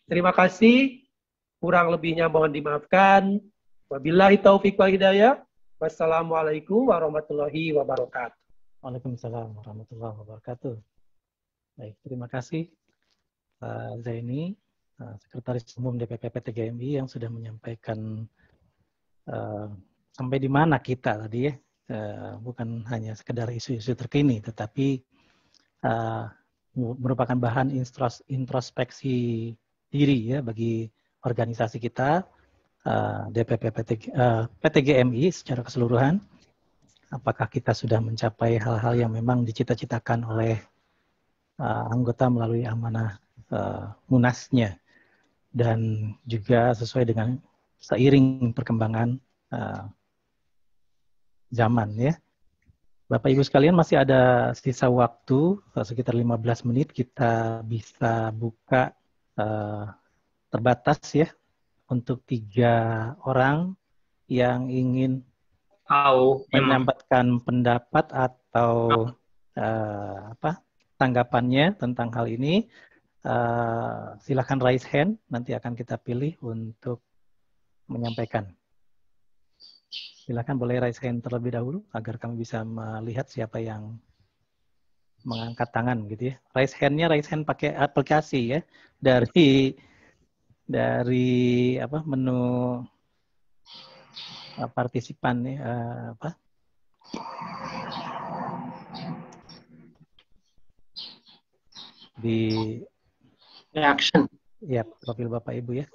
Terima kasih. Kurang lebihnya mohon dimaafkan. Wabillahi taufiq wal hidayah. Wassalamualaikum warahmatullahi wabarakatuh. Waalaikumsalam warahmatullahi wabarakatuh. Baik, terima kasih Pak Zaini, Sekretaris Umum DPP PT GMI yang sudah menyampaikan sampai di mana kita tadi ya. Bukan hanya sekedar isu-isu terkini, tetapi merupakan bahan introspeksi diri ya bagi organisasi kita, DPP PT GMI secara keseluruhan. Apakah kita sudah mencapai hal-hal yang memang dicita-citakan oleh anggota melalui amanah Munasnya, dan juga sesuai dengan seiring perkembangan zaman ya. Bapak Ibu sekalian, masih ada sisa waktu sekitar 15 menit, kita bisa buka terbatas ya untuk 3 orang yang ingin menyampaikan pendapat atau tanggapannya tentang hal ini. Silakan raise hand, nanti akan kita pilih untuk menyampaikan. Silakan boleh raise hand terlebih dahulu agar kami bisa melihat siapa yang mengangkat tangan gitu ya. Raise hand pakai aplikasi ya, dari menu partisipan ya, di Reaction. ya profil Bapak Ibu ya.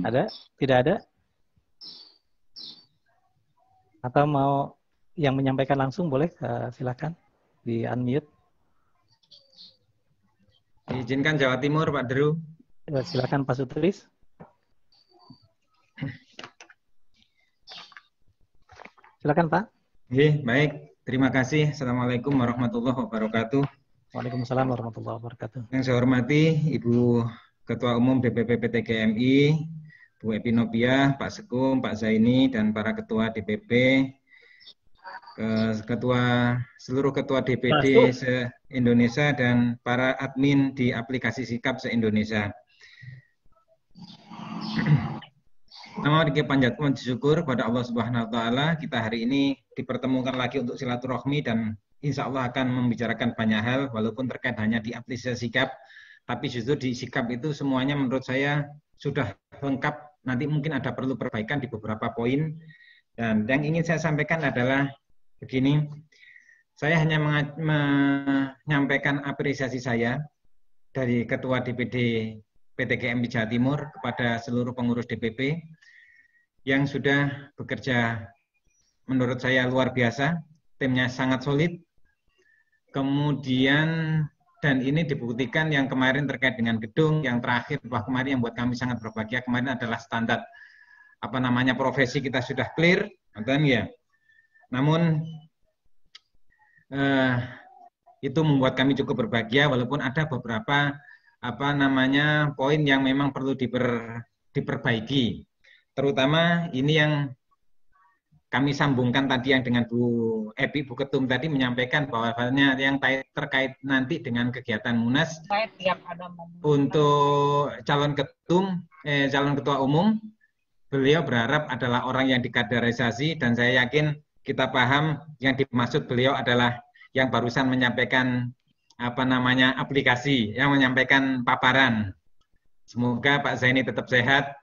Ada? Tidak ada? Atau mau yang menyampaikan langsung boleh silakan di unmute. Diizinkan Jawa Timur, Pak Deru. Silakan Pak Sutris. Silakan Pak. Baik. Terima kasih. Assalamualaikum warahmatullahi wabarakatuh. Waalaikumsalam warahmatullahi wabarakatuh. Yang saya hormati Ibu Ketua Umum DPP PTGMI, Bu Epi Nopiah, Pak Sekung, Pak Zaini, dan para Ketua DPP, seluruh Ketua DPD se-Indonesia, dan para admin di aplikasi Sikap se-Indonesia. Nama dikit panjat puji syukur kepada Allah Subhanahu wa Ta'ala. Kita hari ini dipertemukan lagi untuk silaturahmi dan insya Allah akan membicarakan banyak hal, walaupun terkait hanya di aplikasi Sikap, tapi justru di Sikap itu semuanya menurut saya sudah lengkap. Nanti mungkin ada perlu perbaikan di beberapa poin. Dan yang ingin saya sampaikan adalah begini, saya hanya menyampaikan apresiasi saya dari Ketua DPD PTGMI Jawa Timur kepada seluruh pengurus DPP yang sudah bekerja menurut saya luar biasa, timnya sangat solid. Kemudian dan ini dibuktikan yang kemarin terkait dengan gedung, yang terakhir bahwa kemarin yang buat kami sangat berbahagia kemarin adalah standar profesi kita sudah clear, kan ya. Namun itu membuat kami cukup berbahagia walaupun ada beberapa poin yang memang perlu diperbaiki. Terutama ini yang kami sambungkan tadi yang dengan Bu Epi, Bu Ketum tadi menyampaikan bahwasannya yang terkait nanti dengan kegiatan Munas untuk calon ketua umum, beliau berharap adalah orang yang dikaderisasi dan saya yakin kita paham yang dimaksud beliau adalah yang barusan menyampaikan aplikasi, yang menyampaikan paparan. Semoga Pak Zaini tetap sehat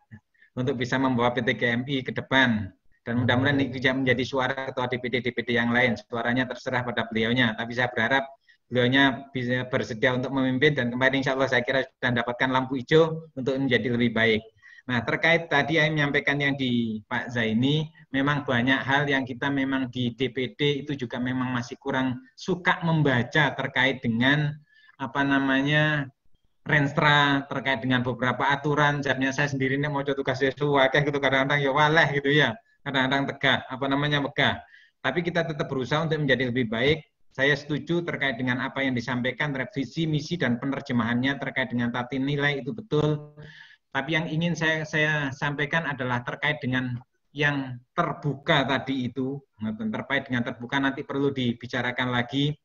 untuk bisa membawa PTGMI ke depan. Dan mudah-mudahan ini bisa menjadi suara ketua DPD yang lain. Suaranya terserah pada beliaunya. Tapi saya berharap beliaunya bisa bersedia untuk memimpin dan kemarin insya Allah saya kira sudah mendapatkan lampu hijau untuk menjadi lebih baik. Nah terkait tadi yang menyampaikan yang di Pak Zaini, memang banyak hal yang kita memang di DPD itu juga memang masih kurang suka membaca terkait dengan renstra terkait dengan beberapa aturan. Jadinya saya sendiri ini mau tugas sesuai kayak gitu kadang-kadang ya waleh gitu ya, kadang-kadang tegak megah. Tapi kita tetap berusaha untuk menjadi lebih baik. Saya setuju terkait dengan apa yang disampaikan revisi misi dan penerjemahannya terkait dengan tata nilai itu betul. Tapi yang ingin saya sampaikan adalah terkait dengan yang terbuka tadi itu, terkait dengan terbuka nanti perlu dibicarakan lagi.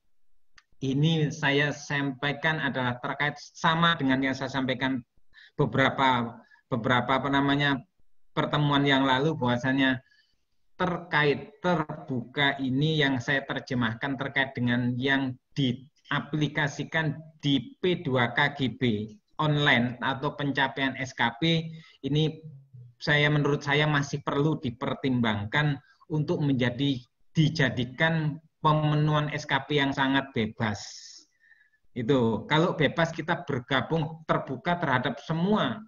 Ini saya sampaikan adalah terkait sama dengan yang saya sampaikan beberapa pertemuan yang lalu, bahwasanya terkait terbuka ini yang saya terjemahkan terkait dengan yang diaplikasikan di P2KGB online atau pencapaian SKP ini menurut saya masih perlu dipertimbangkan untuk dijadikan pemenuhan SKP yang sangat bebas. Itu kalau bebas kita bergabung terbuka terhadap semua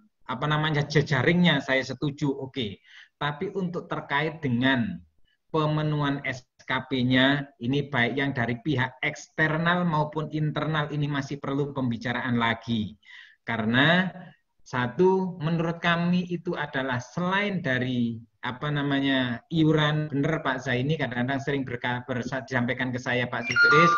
jejaringnya saya setuju, oke. Tapi untuk terkait dengan pemenuhan SKP-nya ini baik yang dari pihak eksternal maupun internal ini masih perlu pembicaraan lagi. Karena satu menurut kami itu adalah selain dari iuran, benar Pak Zaini kadang-kadang sering disampaikan ke saya Pak Sutris,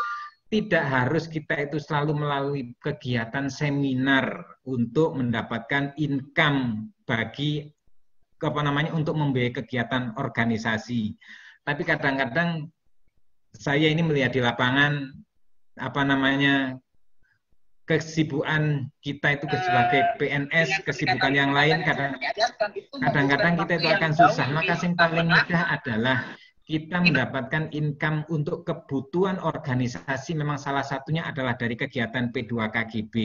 tidak harus kita itu selalu melalui kegiatan seminar untuk mendapatkan income bagi untuk membiayai kegiatan organisasi. Tapi kadang-kadang saya ini melihat di lapangan kesibukan kita itu sebagai PNS, kesibukan yang lain kadang-kadang kita itu akan susah. Maka yang paling mudah adalah kita mendapatkan income untuk kebutuhan organisasi, memang salah satunya adalah dari kegiatan P2KGB.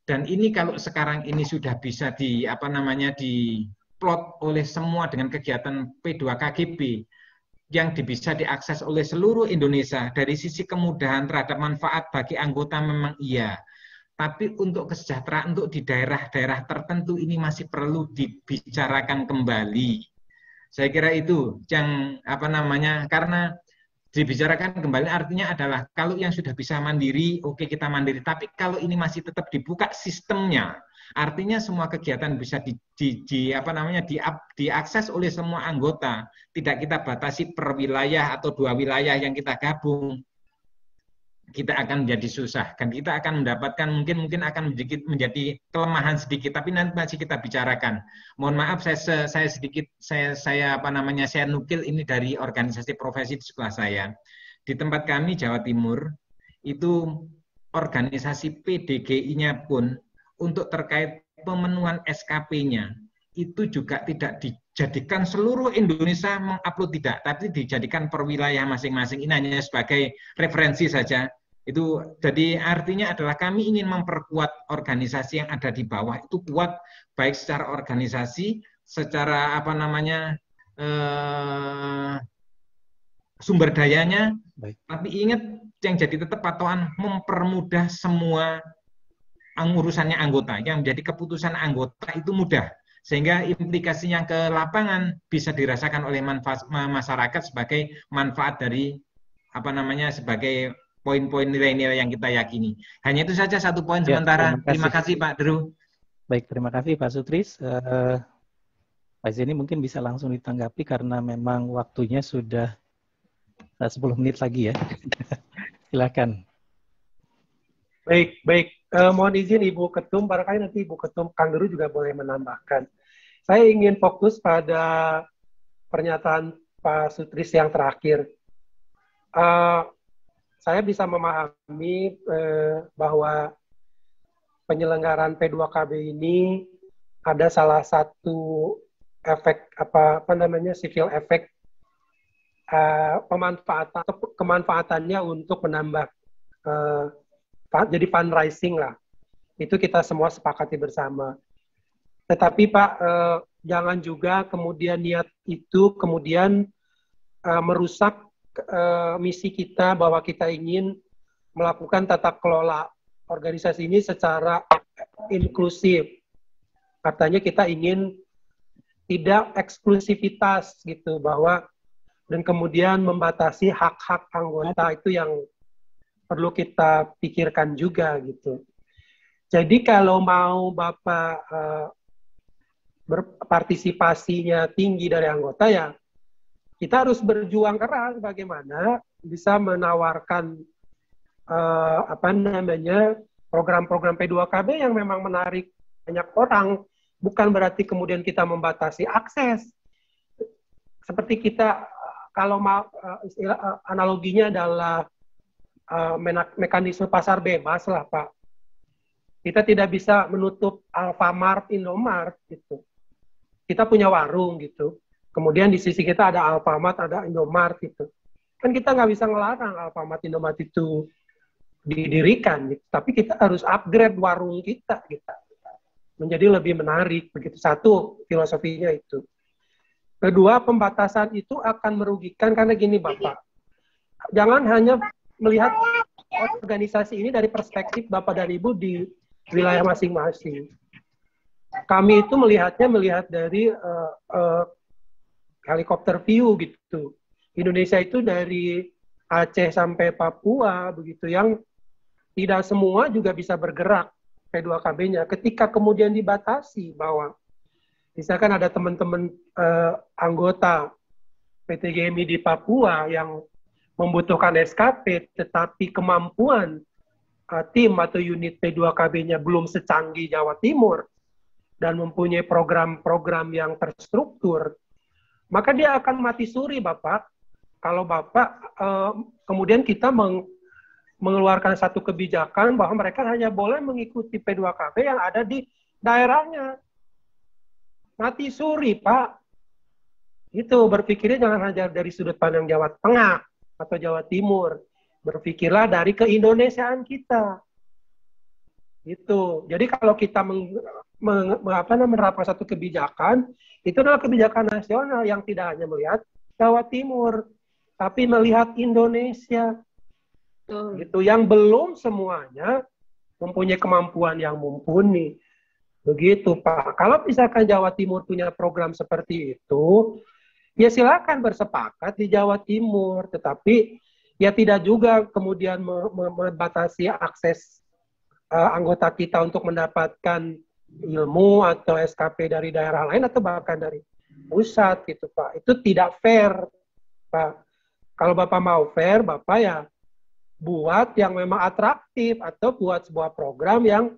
Dan ini kalau sekarang ini sudah bisa diplot oleh semua dengan kegiatan P2KGB, yang bisa diakses oleh seluruh Indonesia dari sisi kemudahan terhadap manfaat bagi anggota memang iya. Tapi untuk kesejahteraan untuk di daerah-daerah tertentu ini masih perlu dibicarakan kembali. Saya kira itu yang karena dibicarakan kembali artinya adalah kalau yang sudah bisa mandiri, oke kita mandiri. Tapi kalau ini masih tetap dibuka sistemnya, artinya semua kegiatan bisa diakses oleh semua anggota. Tidak kita batasi per wilayah atau 2 wilayah yang kita gabung. Kita akan menjadi susah dan kita akan mendapatkan mungkin akan menjadi kelemahan sedikit, tapi nanti masih kita bicarakan. Mohon maaf saya nukil ini dari organisasi profesi di sekolah saya. Di tempat kami Jawa Timur itu organisasi PDGI-nya pun untuk terkait pemenuhan SKP-nya itu juga tidak dijadikan seluruh Indonesia mengupload, tidak, tapi dijadikan per wilayah masing-masing. Ini hanya sebagai referensi saja. Itu jadi artinya adalah kami ingin memperkuat organisasi yang ada di bawah itu kuat, baik secara organisasi, secara sumber dayanya. Baik. Tapi ingat yang jadi tetap patokan mempermudah semua urusannya anggota, yang menjadi keputusan anggota itu mudah, sehingga implikasi yang ke lapangan bisa dirasakan oleh masyarakat sebagai manfaat dari sebagai poin-poin nilai-nilai yang kita yakini. Hanya itu saja satu poin sementara. Terima kasih Pak Drew. Baik, terima kasih Pak Sutris. Pak Zeni mungkin bisa langsung ditanggapi karena memang waktunya sudah 10 menit lagi ya. Silakan. Baik. Mohon izin Ibu Ketum, barangkali nanti Ibu Ketum Kang Drew juga boleh menambahkan. Saya ingin fokus pada pernyataan Pak Sutris yang terakhir. Saya bisa memahami bahwa penyelenggaraan P2KB ini ada salah satu efek civil effect kemanfaatannya untuk menambah jadi fundraising lah. Itu kita semua sepakati bersama. Tetapi Pak, jangan juga kemudian niat itu kemudian merusak misi kita bahwa kita ingin melakukan tata kelola organisasi ini secara inklusif. Katanya kita ingin tidak eksklusivitas gitu, bahwa dan kemudian membatasi hak-hak anggota itu yang perlu kita pikirkan juga gitu. Jadi kalau mau Bapak berpartisipasinya tinggi dari anggota, ya kita harus berjuang keras bagaimana bisa menawarkan program-program P2KB yang memang menarik banyak orang. Bukan berarti kemudian kita membatasi akses. Seperti kita kalau analoginya adalah mekanisme pasar bebas lah Pak. Kita tidak bisa menutup Alfamart, Indomart gitu. Kita punya warung gitu. Kemudian di sisi kita ada Alfamart, ada Indomart gitu. Kan kita nggak bisa ngelarang Alfamart, Indomart itu didirikan gitu. Tapi kita harus upgrade warung kita gitu. Menjadi lebih menarik begitu. Satu, filosofinya itu. Kedua, pembatasan itu akan merugikan karena gini Bapak. Jangan hanya melihat organisasi ini dari perspektif Bapak dan Ibu di wilayah masing-masing. Kami itu melihat dari helikopter view gitu. Indonesia itu dari Aceh sampai Papua begitu, yang tidak semua juga bisa bergerak P2KB-nya. Ketika kemudian dibatasi bahwa misalkan ada teman-teman anggota PTGMI di Papua yang membutuhkan SKP, tetapi kemampuan tim atau unit P2KB-nya belum secanggih Jawa Timur dan mempunyai program-program yang terstruktur, maka dia akan mati suri Bapak. Kalau Bapak kemudian kita mengeluarkan satu kebijakan bahwa mereka hanya boleh mengikuti P2KB yang ada di daerahnya. Mati suri Pak. Itu berpikirnya jangan hanya dari sudut pandang Jawa Tengah atau Jawa Timur. Berpikirlah dari keindonesiaan kita. Itu. Jadi kalau kita menerapkan satu kebijakan, itu adalah kebijakan nasional yang tidak hanya melihat Jawa Timur, tapi melihat Indonesia. Gitu, yang belum semuanya mempunyai kemampuan yang mumpuni. Begitu, Pak. Kalau misalkan Jawa Timur punya program seperti itu, ya silakan bersepakat di Jawa Timur, tetapi ya tidak juga kemudian membatasi akses anggota kita untuk mendapatkan ilmu atau SKP dari daerah lain atau bahkan dari pusat gitu, Pak. Itu tidak fair, Pak. Kalau Bapak mau fair, Bapak ya buat yang memang atraktif atau buat sebuah program yang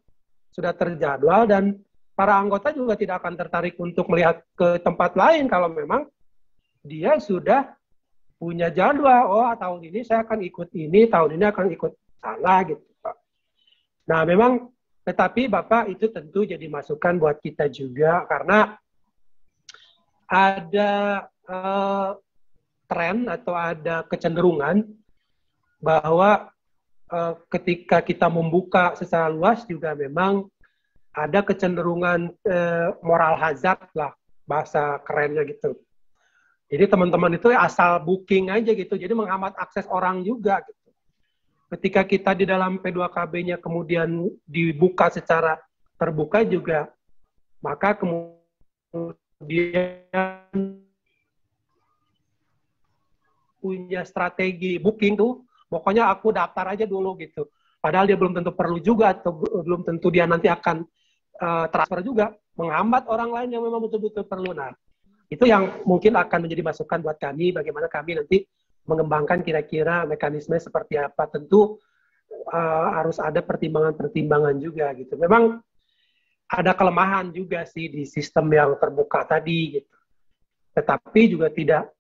sudah terjadwal dan para anggota juga tidak akan tertarik untuk melihat ke tempat lain kalau memang dia sudah punya jadwal. Oh, tahun ini saya akan ikut ini, tahun ini akan ikut sana gitu, Pak. Nah, memang tetapi Bapak itu tentu jadi masukan buat kita juga karena ada tren atau ada kecenderungan bahwa ketika kita membuka secara luas juga memang ada kecenderungan moral hazard lah, bahasa kerennya gitu. Jadi teman-teman itu asal booking aja gitu, jadi menghambat akses orang juga gitu. Ketika kita di dalam P2KB-nya kemudian dibuka secara terbuka juga, maka kemudian punya strategi booking tuh, pokoknya aku daftar aja dulu gitu. Padahal dia belum tentu perlu juga, atau belum tentu dia nanti akan transfer juga, menghambat orang lain yang memang betul-betul perlu. Nah, itu yang mungkin akan menjadi masukan buat kami, bagaimana kami nanti mengembangkan kira-kira mekanisme seperti apa. Tentu harus ada pertimbangan-pertimbangan juga gitu. Memang ada kelemahan juga sih di sistem yang terbuka tadi gitu. Tetapi juga tidak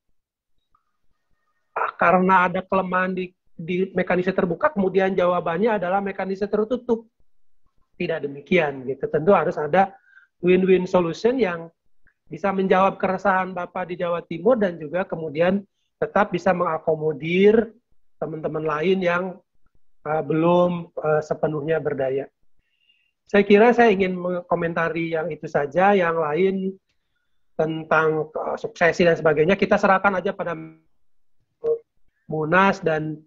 karena ada kelemahan di mekanisme terbuka, kemudian jawabannya adalah mekanisme tertutup. Tidak demikian gitu. Tentu harus ada win-win solution yang bisa menjawab keresahan Bapak di Jawa Timur dan juga kemudian tetap bisa mengakomodir teman-teman lain yang belum sepenuhnya berdaya. Saya kira saya ingin mengomentari yang itu saja, yang lain tentang suksesi dan sebagainya kita serahkan aja pada Munas dan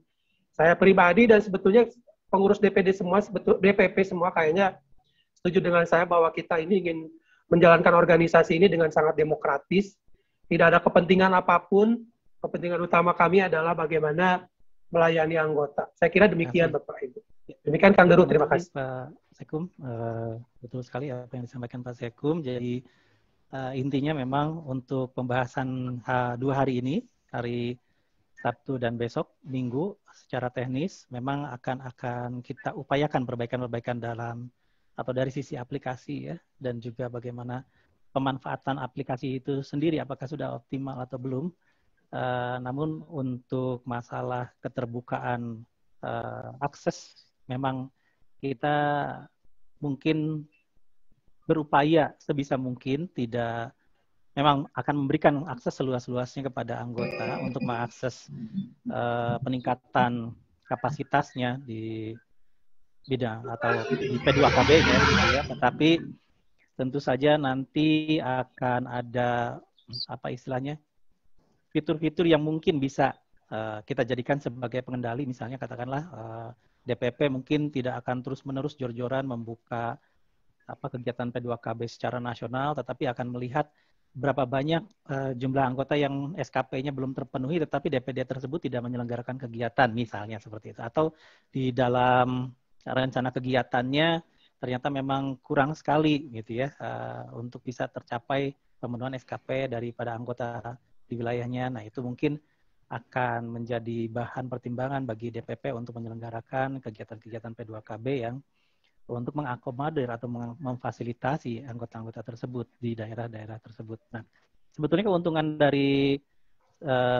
saya pribadi, dan sebetulnya pengurus DPD semua, DPP semua kayaknya setuju dengan saya bahwa kita ini ingin menjalankan organisasi ini dengan sangat demokratis, tidak ada kepentingan apapun, kepentingan utama kami adalah bagaimana melayani anggota. Saya kira demikian Bapak Ibu. Demikian Kang Deru, terima kasih. Pak Sekum, betul sekali apa yang disampaikan Pak Sekum. Jadi intinya memang untuk pembahasan dua hari ini, hari Sabtu dan besok Minggu, secara teknis memang akan kita upayakan perbaikan-perbaikan dalam atau dari sisi aplikasi ya, dan juga bagaimana pemanfaatan aplikasi itu sendiri apakah sudah optimal atau belum. Namun untuk masalah keterbukaan akses memang kita mungkin berupaya sebisa mungkin tidak, memang akan memberikan akses seluas-luasnya kepada anggota untuk mengakses peningkatan kapasitasnya di bidang atau di P2KB ya, gitu ya. Tetapi tentu saja nanti akan ada apa istilahnya fitur-fitur yang mungkin bisa kita jadikan sebagai pengendali, misalnya katakanlah DPP mungkin tidak akan terus-menerus jor-joran membuka kegiatan P2KB secara nasional, tetapi akan melihat berapa banyak jumlah anggota yang SKP-nya belum terpenuhi, tetapi DPD tersebut tidak menyelenggarakan kegiatan, misalnya seperti itu. Atau di dalam rencana kegiatannya ternyata memang kurang sekali gitu ya untuk bisa tercapai pemenuhan SKP daripada anggota di wilayahnya. Nah, itu mungkin akan menjadi bahan pertimbangan bagi DPP untuk menyelenggarakan kegiatan-kegiatan P2KB yang untuk mengakomodir atau memfasilitasi anggota-anggota tersebut di daerah-daerah tersebut. Nah, sebetulnya keuntungan dari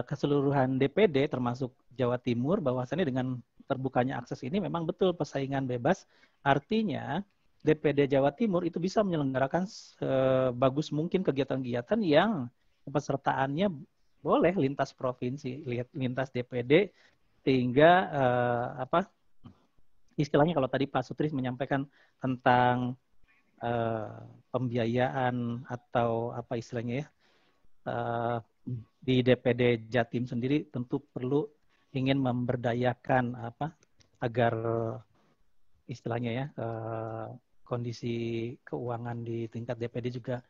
keseluruhan DPD termasuk Jawa Timur bahwasannya dengan terbukanya akses ini memang betul persaingan bebas, artinya DPD Jawa Timur itu bisa menyelenggarakan sebagus mungkin kegiatan-kegiatan yang pesertaannya boleh lintas provinsi, lintas DPD, sehingga istilahnya kalau tadi Pak Sutris menyampaikan tentang pembiayaan atau apa istilahnya ya, di DPD Jatim sendiri tentu perlu ingin memberdayakan agar istilahnya ya kondisi keuangan di tingkat DPD juga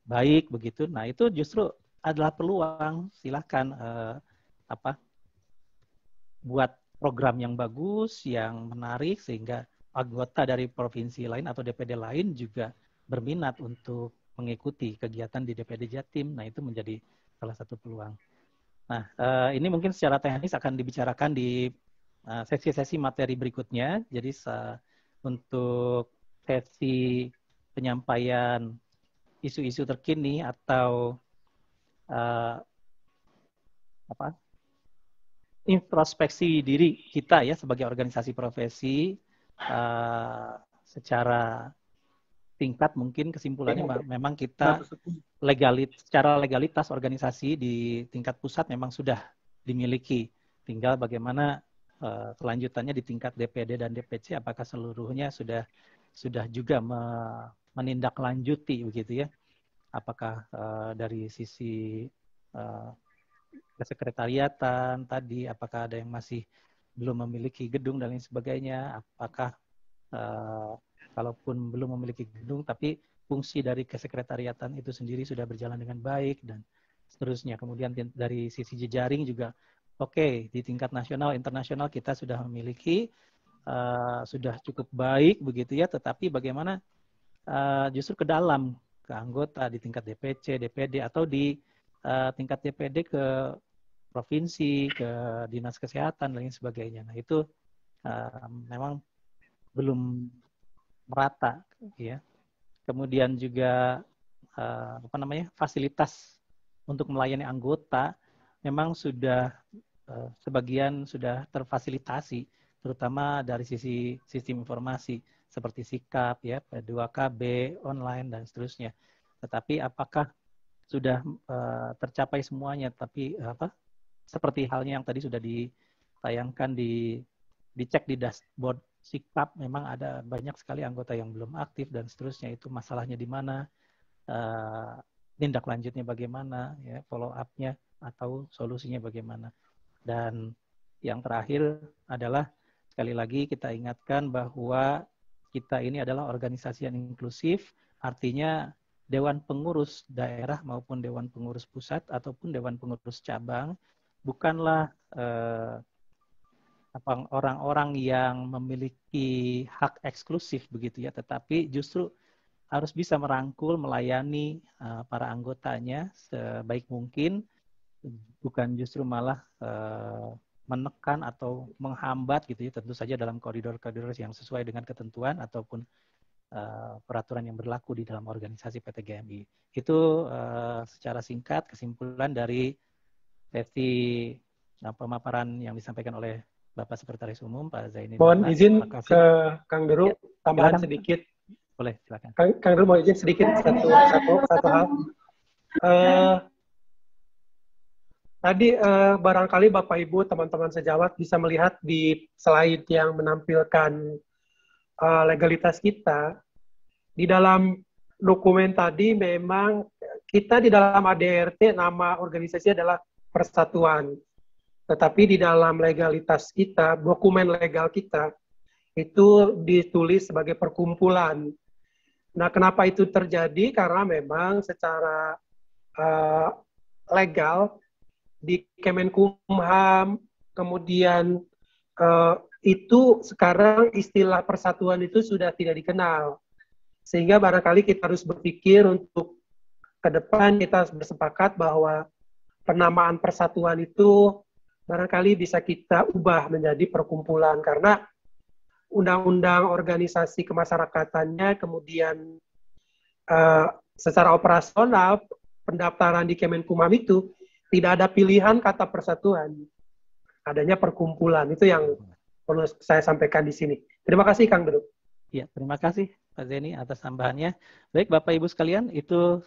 baik begitu. Nah, itu justru adalah peluang. Silakan buat program yang bagus, yang menarik sehingga anggota dari provinsi lain atau DPD lain juga berminat untuk mengikuti kegiatan di DPD Jatim. Nah, itu menjadi salah satu peluang. Nah, ini mungkin secara teknis akan dibicarakan di sesi-sesi materi berikutnya. Jadi untuk sesi penyampaian isu-isu terkini atau introspeksi diri kita ya sebagai organisasi profesi secara tingkat, mungkin kesimpulannya memang kita secara legalitas organisasi di tingkat pusat memang sudah dimiliki. Tinggal bagaimana kelanjutannya di tingkat DPD dan DPC, apakah seluruhnya sudah juga menindaklanjuti begitu ya? Apakah dari sisi kesekretariatan tadi, apakah ada yang masih belum memiliki gedung dan lain sebagainya? Apakah kalaupun belum memiliki gedung, tapi fungsi dari kesekretariatan itu sendiri sudah berjalan dengan baik dan seterusnya. Kemudian dari sisi jejaring juga, oke, di tingkat nasional, internasional kita sudah memiliki, sudah cukup baik begitu ya. Tetapi bagaimana justru ke dalam, ke anggota di tingkat DPC, DPD atau di tingkat DPD ke provinsi, ke dinas kesehatan dan lain sebagainya. Nah, itu memang belum merata ya. Kemudian juga fasilitas untuk melayani anggota memang sudah sebagian sudah terfasilitasi, terutama dari sisi sistem informasi seperti Sikap ya, P2KB, online dan seterusnya. Tetapi apakah sudah tercapai semuanya? Tapi seperti halnya yang tadi sudah ditayangkan dicek di dashboard Sikap, memang ada banyak sekali anggota yang belum aktif dan seterusnya. Itu masalahnya di mana, tindak lanjutnya bagaimana, ya, follow up-nya atau solusinya bagaimana. Dan yang terakhir adalah sekali lagi kita ingatkan bahwa kita ini adalah organisasi yang inklusif, artinya Dewan Pengurus Daerah maupun Dewan Pengurus Pusat ataupun Dewan Pengurus Cabang bukanlah orang-orang yang memiliki hak eksklusif begitu ya, tetapi justru harus bisa merangkul, melayani para anggotanya sebaik mungkin, bukan justru malah menekan atau menghambat gitu ya, tentu saja dalam koridor-koridor yang sesuai dengan ketentuan ataupun peraturan yang berlaku di dalam organisasi PT GMI. Itu secara singkat kesimpulan dari sesi pemaparan yang disampaikan oleh Bapak Sekretaris Umum Pak Zaini. Mohon izin ke Kang Deru tambahan sedikit. Boleh, silakan. Kang Deru mau izin sedikit satu hal. Tadi barangkali Bapak Ibu teman-teman sejawat bisa melihat di slide yang menampilkan legalitas kita. Di dalam dokumen tadi memang kita di dalam ADRT nama organisasi adalah Persatuan. Tetapi di dalam legalitas kita, dokumen legal kita, itu ditulis sebagai perkumpulan. Nah, kenapa itu terjadi? Karena memang secara legal, di Kemenkumham, kemudian itu sekarang istilah persatuan itu sudah tidak dikenal. Sehingga barangkali kita harus berpikir untuk ke depan kita bersepakat bahwa penamaan persatuan itu barangkali bisa kita ubah menjadi perkumpulan, karena undang-undang organisasi kemasyarakatannya, kemudian secara operasional pendaftaran di Kemenkumham itu tidak ada pilihan kata persatuan, adanya perkumpulan. Itu yang perlu saya sampaikan di sini. Terima kasih Kang Deru. Ya, terima kasih Pak Zeni atas tambahannya. Baik Bapak Ibu sekalian, itu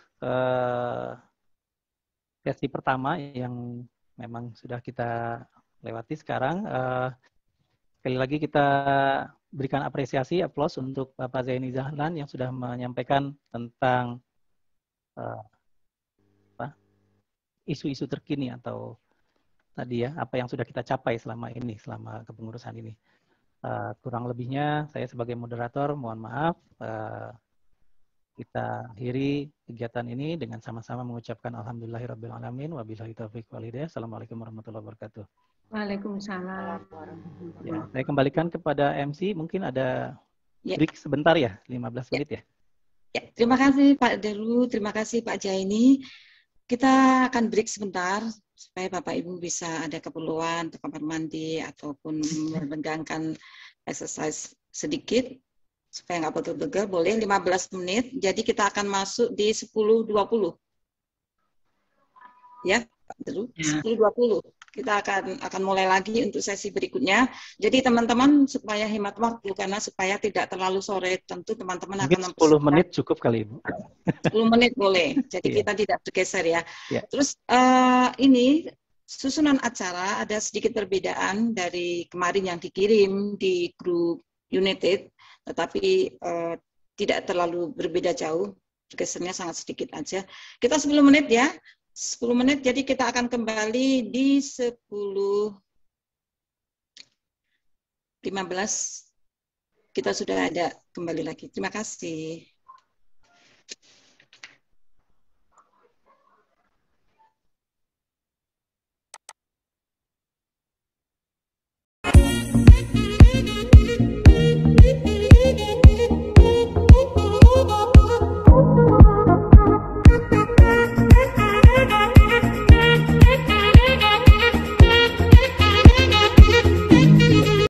sesi pertama yang memang sudah kita lewati sekarang. Sekali lagi kita berikan apresiasi, aplaus untuk Bapak Zaini Zahlan yang sudah menyampaikan tentang isu-isu terkini atau tadi ya apa yang sudah kita capai selama kepengurusan ini. Kurang lebihnya saya sebagai moderator mohon maaf. Kita akhiri kegiatan ini dengan sama-sama mengucapkan alhamdulillahirabbil alamin wabillahi taufiq wal hidayah. Assalamualaikum warahmatullahi wabarakatuh. Waalaikumsalam. Ya, saya kembalikan kepada MC, mungkin ada Ya. break sebentar ya, 15 menit ya. Ya, terima kasih Pak Deru, terima kasih Pak Jaini. Kita akan break sebentar supaya Bapak Ibu bisa ada keperluan ke kamar mandi ataupun meregangkan exercise sedikit supaya nggak betul-betul. Boleh 15 menit. Jadi kita akan masuk di 10.20. Ya, Pak Deru, 10.20. Kita akan mulai lagi untuk sesi berikutnya. Jadi teman-teman supaya hemat waktu karena supaya tidak terlalu sore, tentu teman-teman akan 10 menit cukup kali Ibu. 10 menit boleh. Jadi kita tidak bergeser ya. Terus ini susunan acara ada sedikit perbedaan dari kemarin yang dikirim di grup United, tetapi tidak terlalu berbeda jauh. Bergesernya sangat sedikit aja. Kita 10 menit ya. 10 menit, jadi kita akan kembali di 10.15. Kita sudah ada kembali lagi. Terima kasih.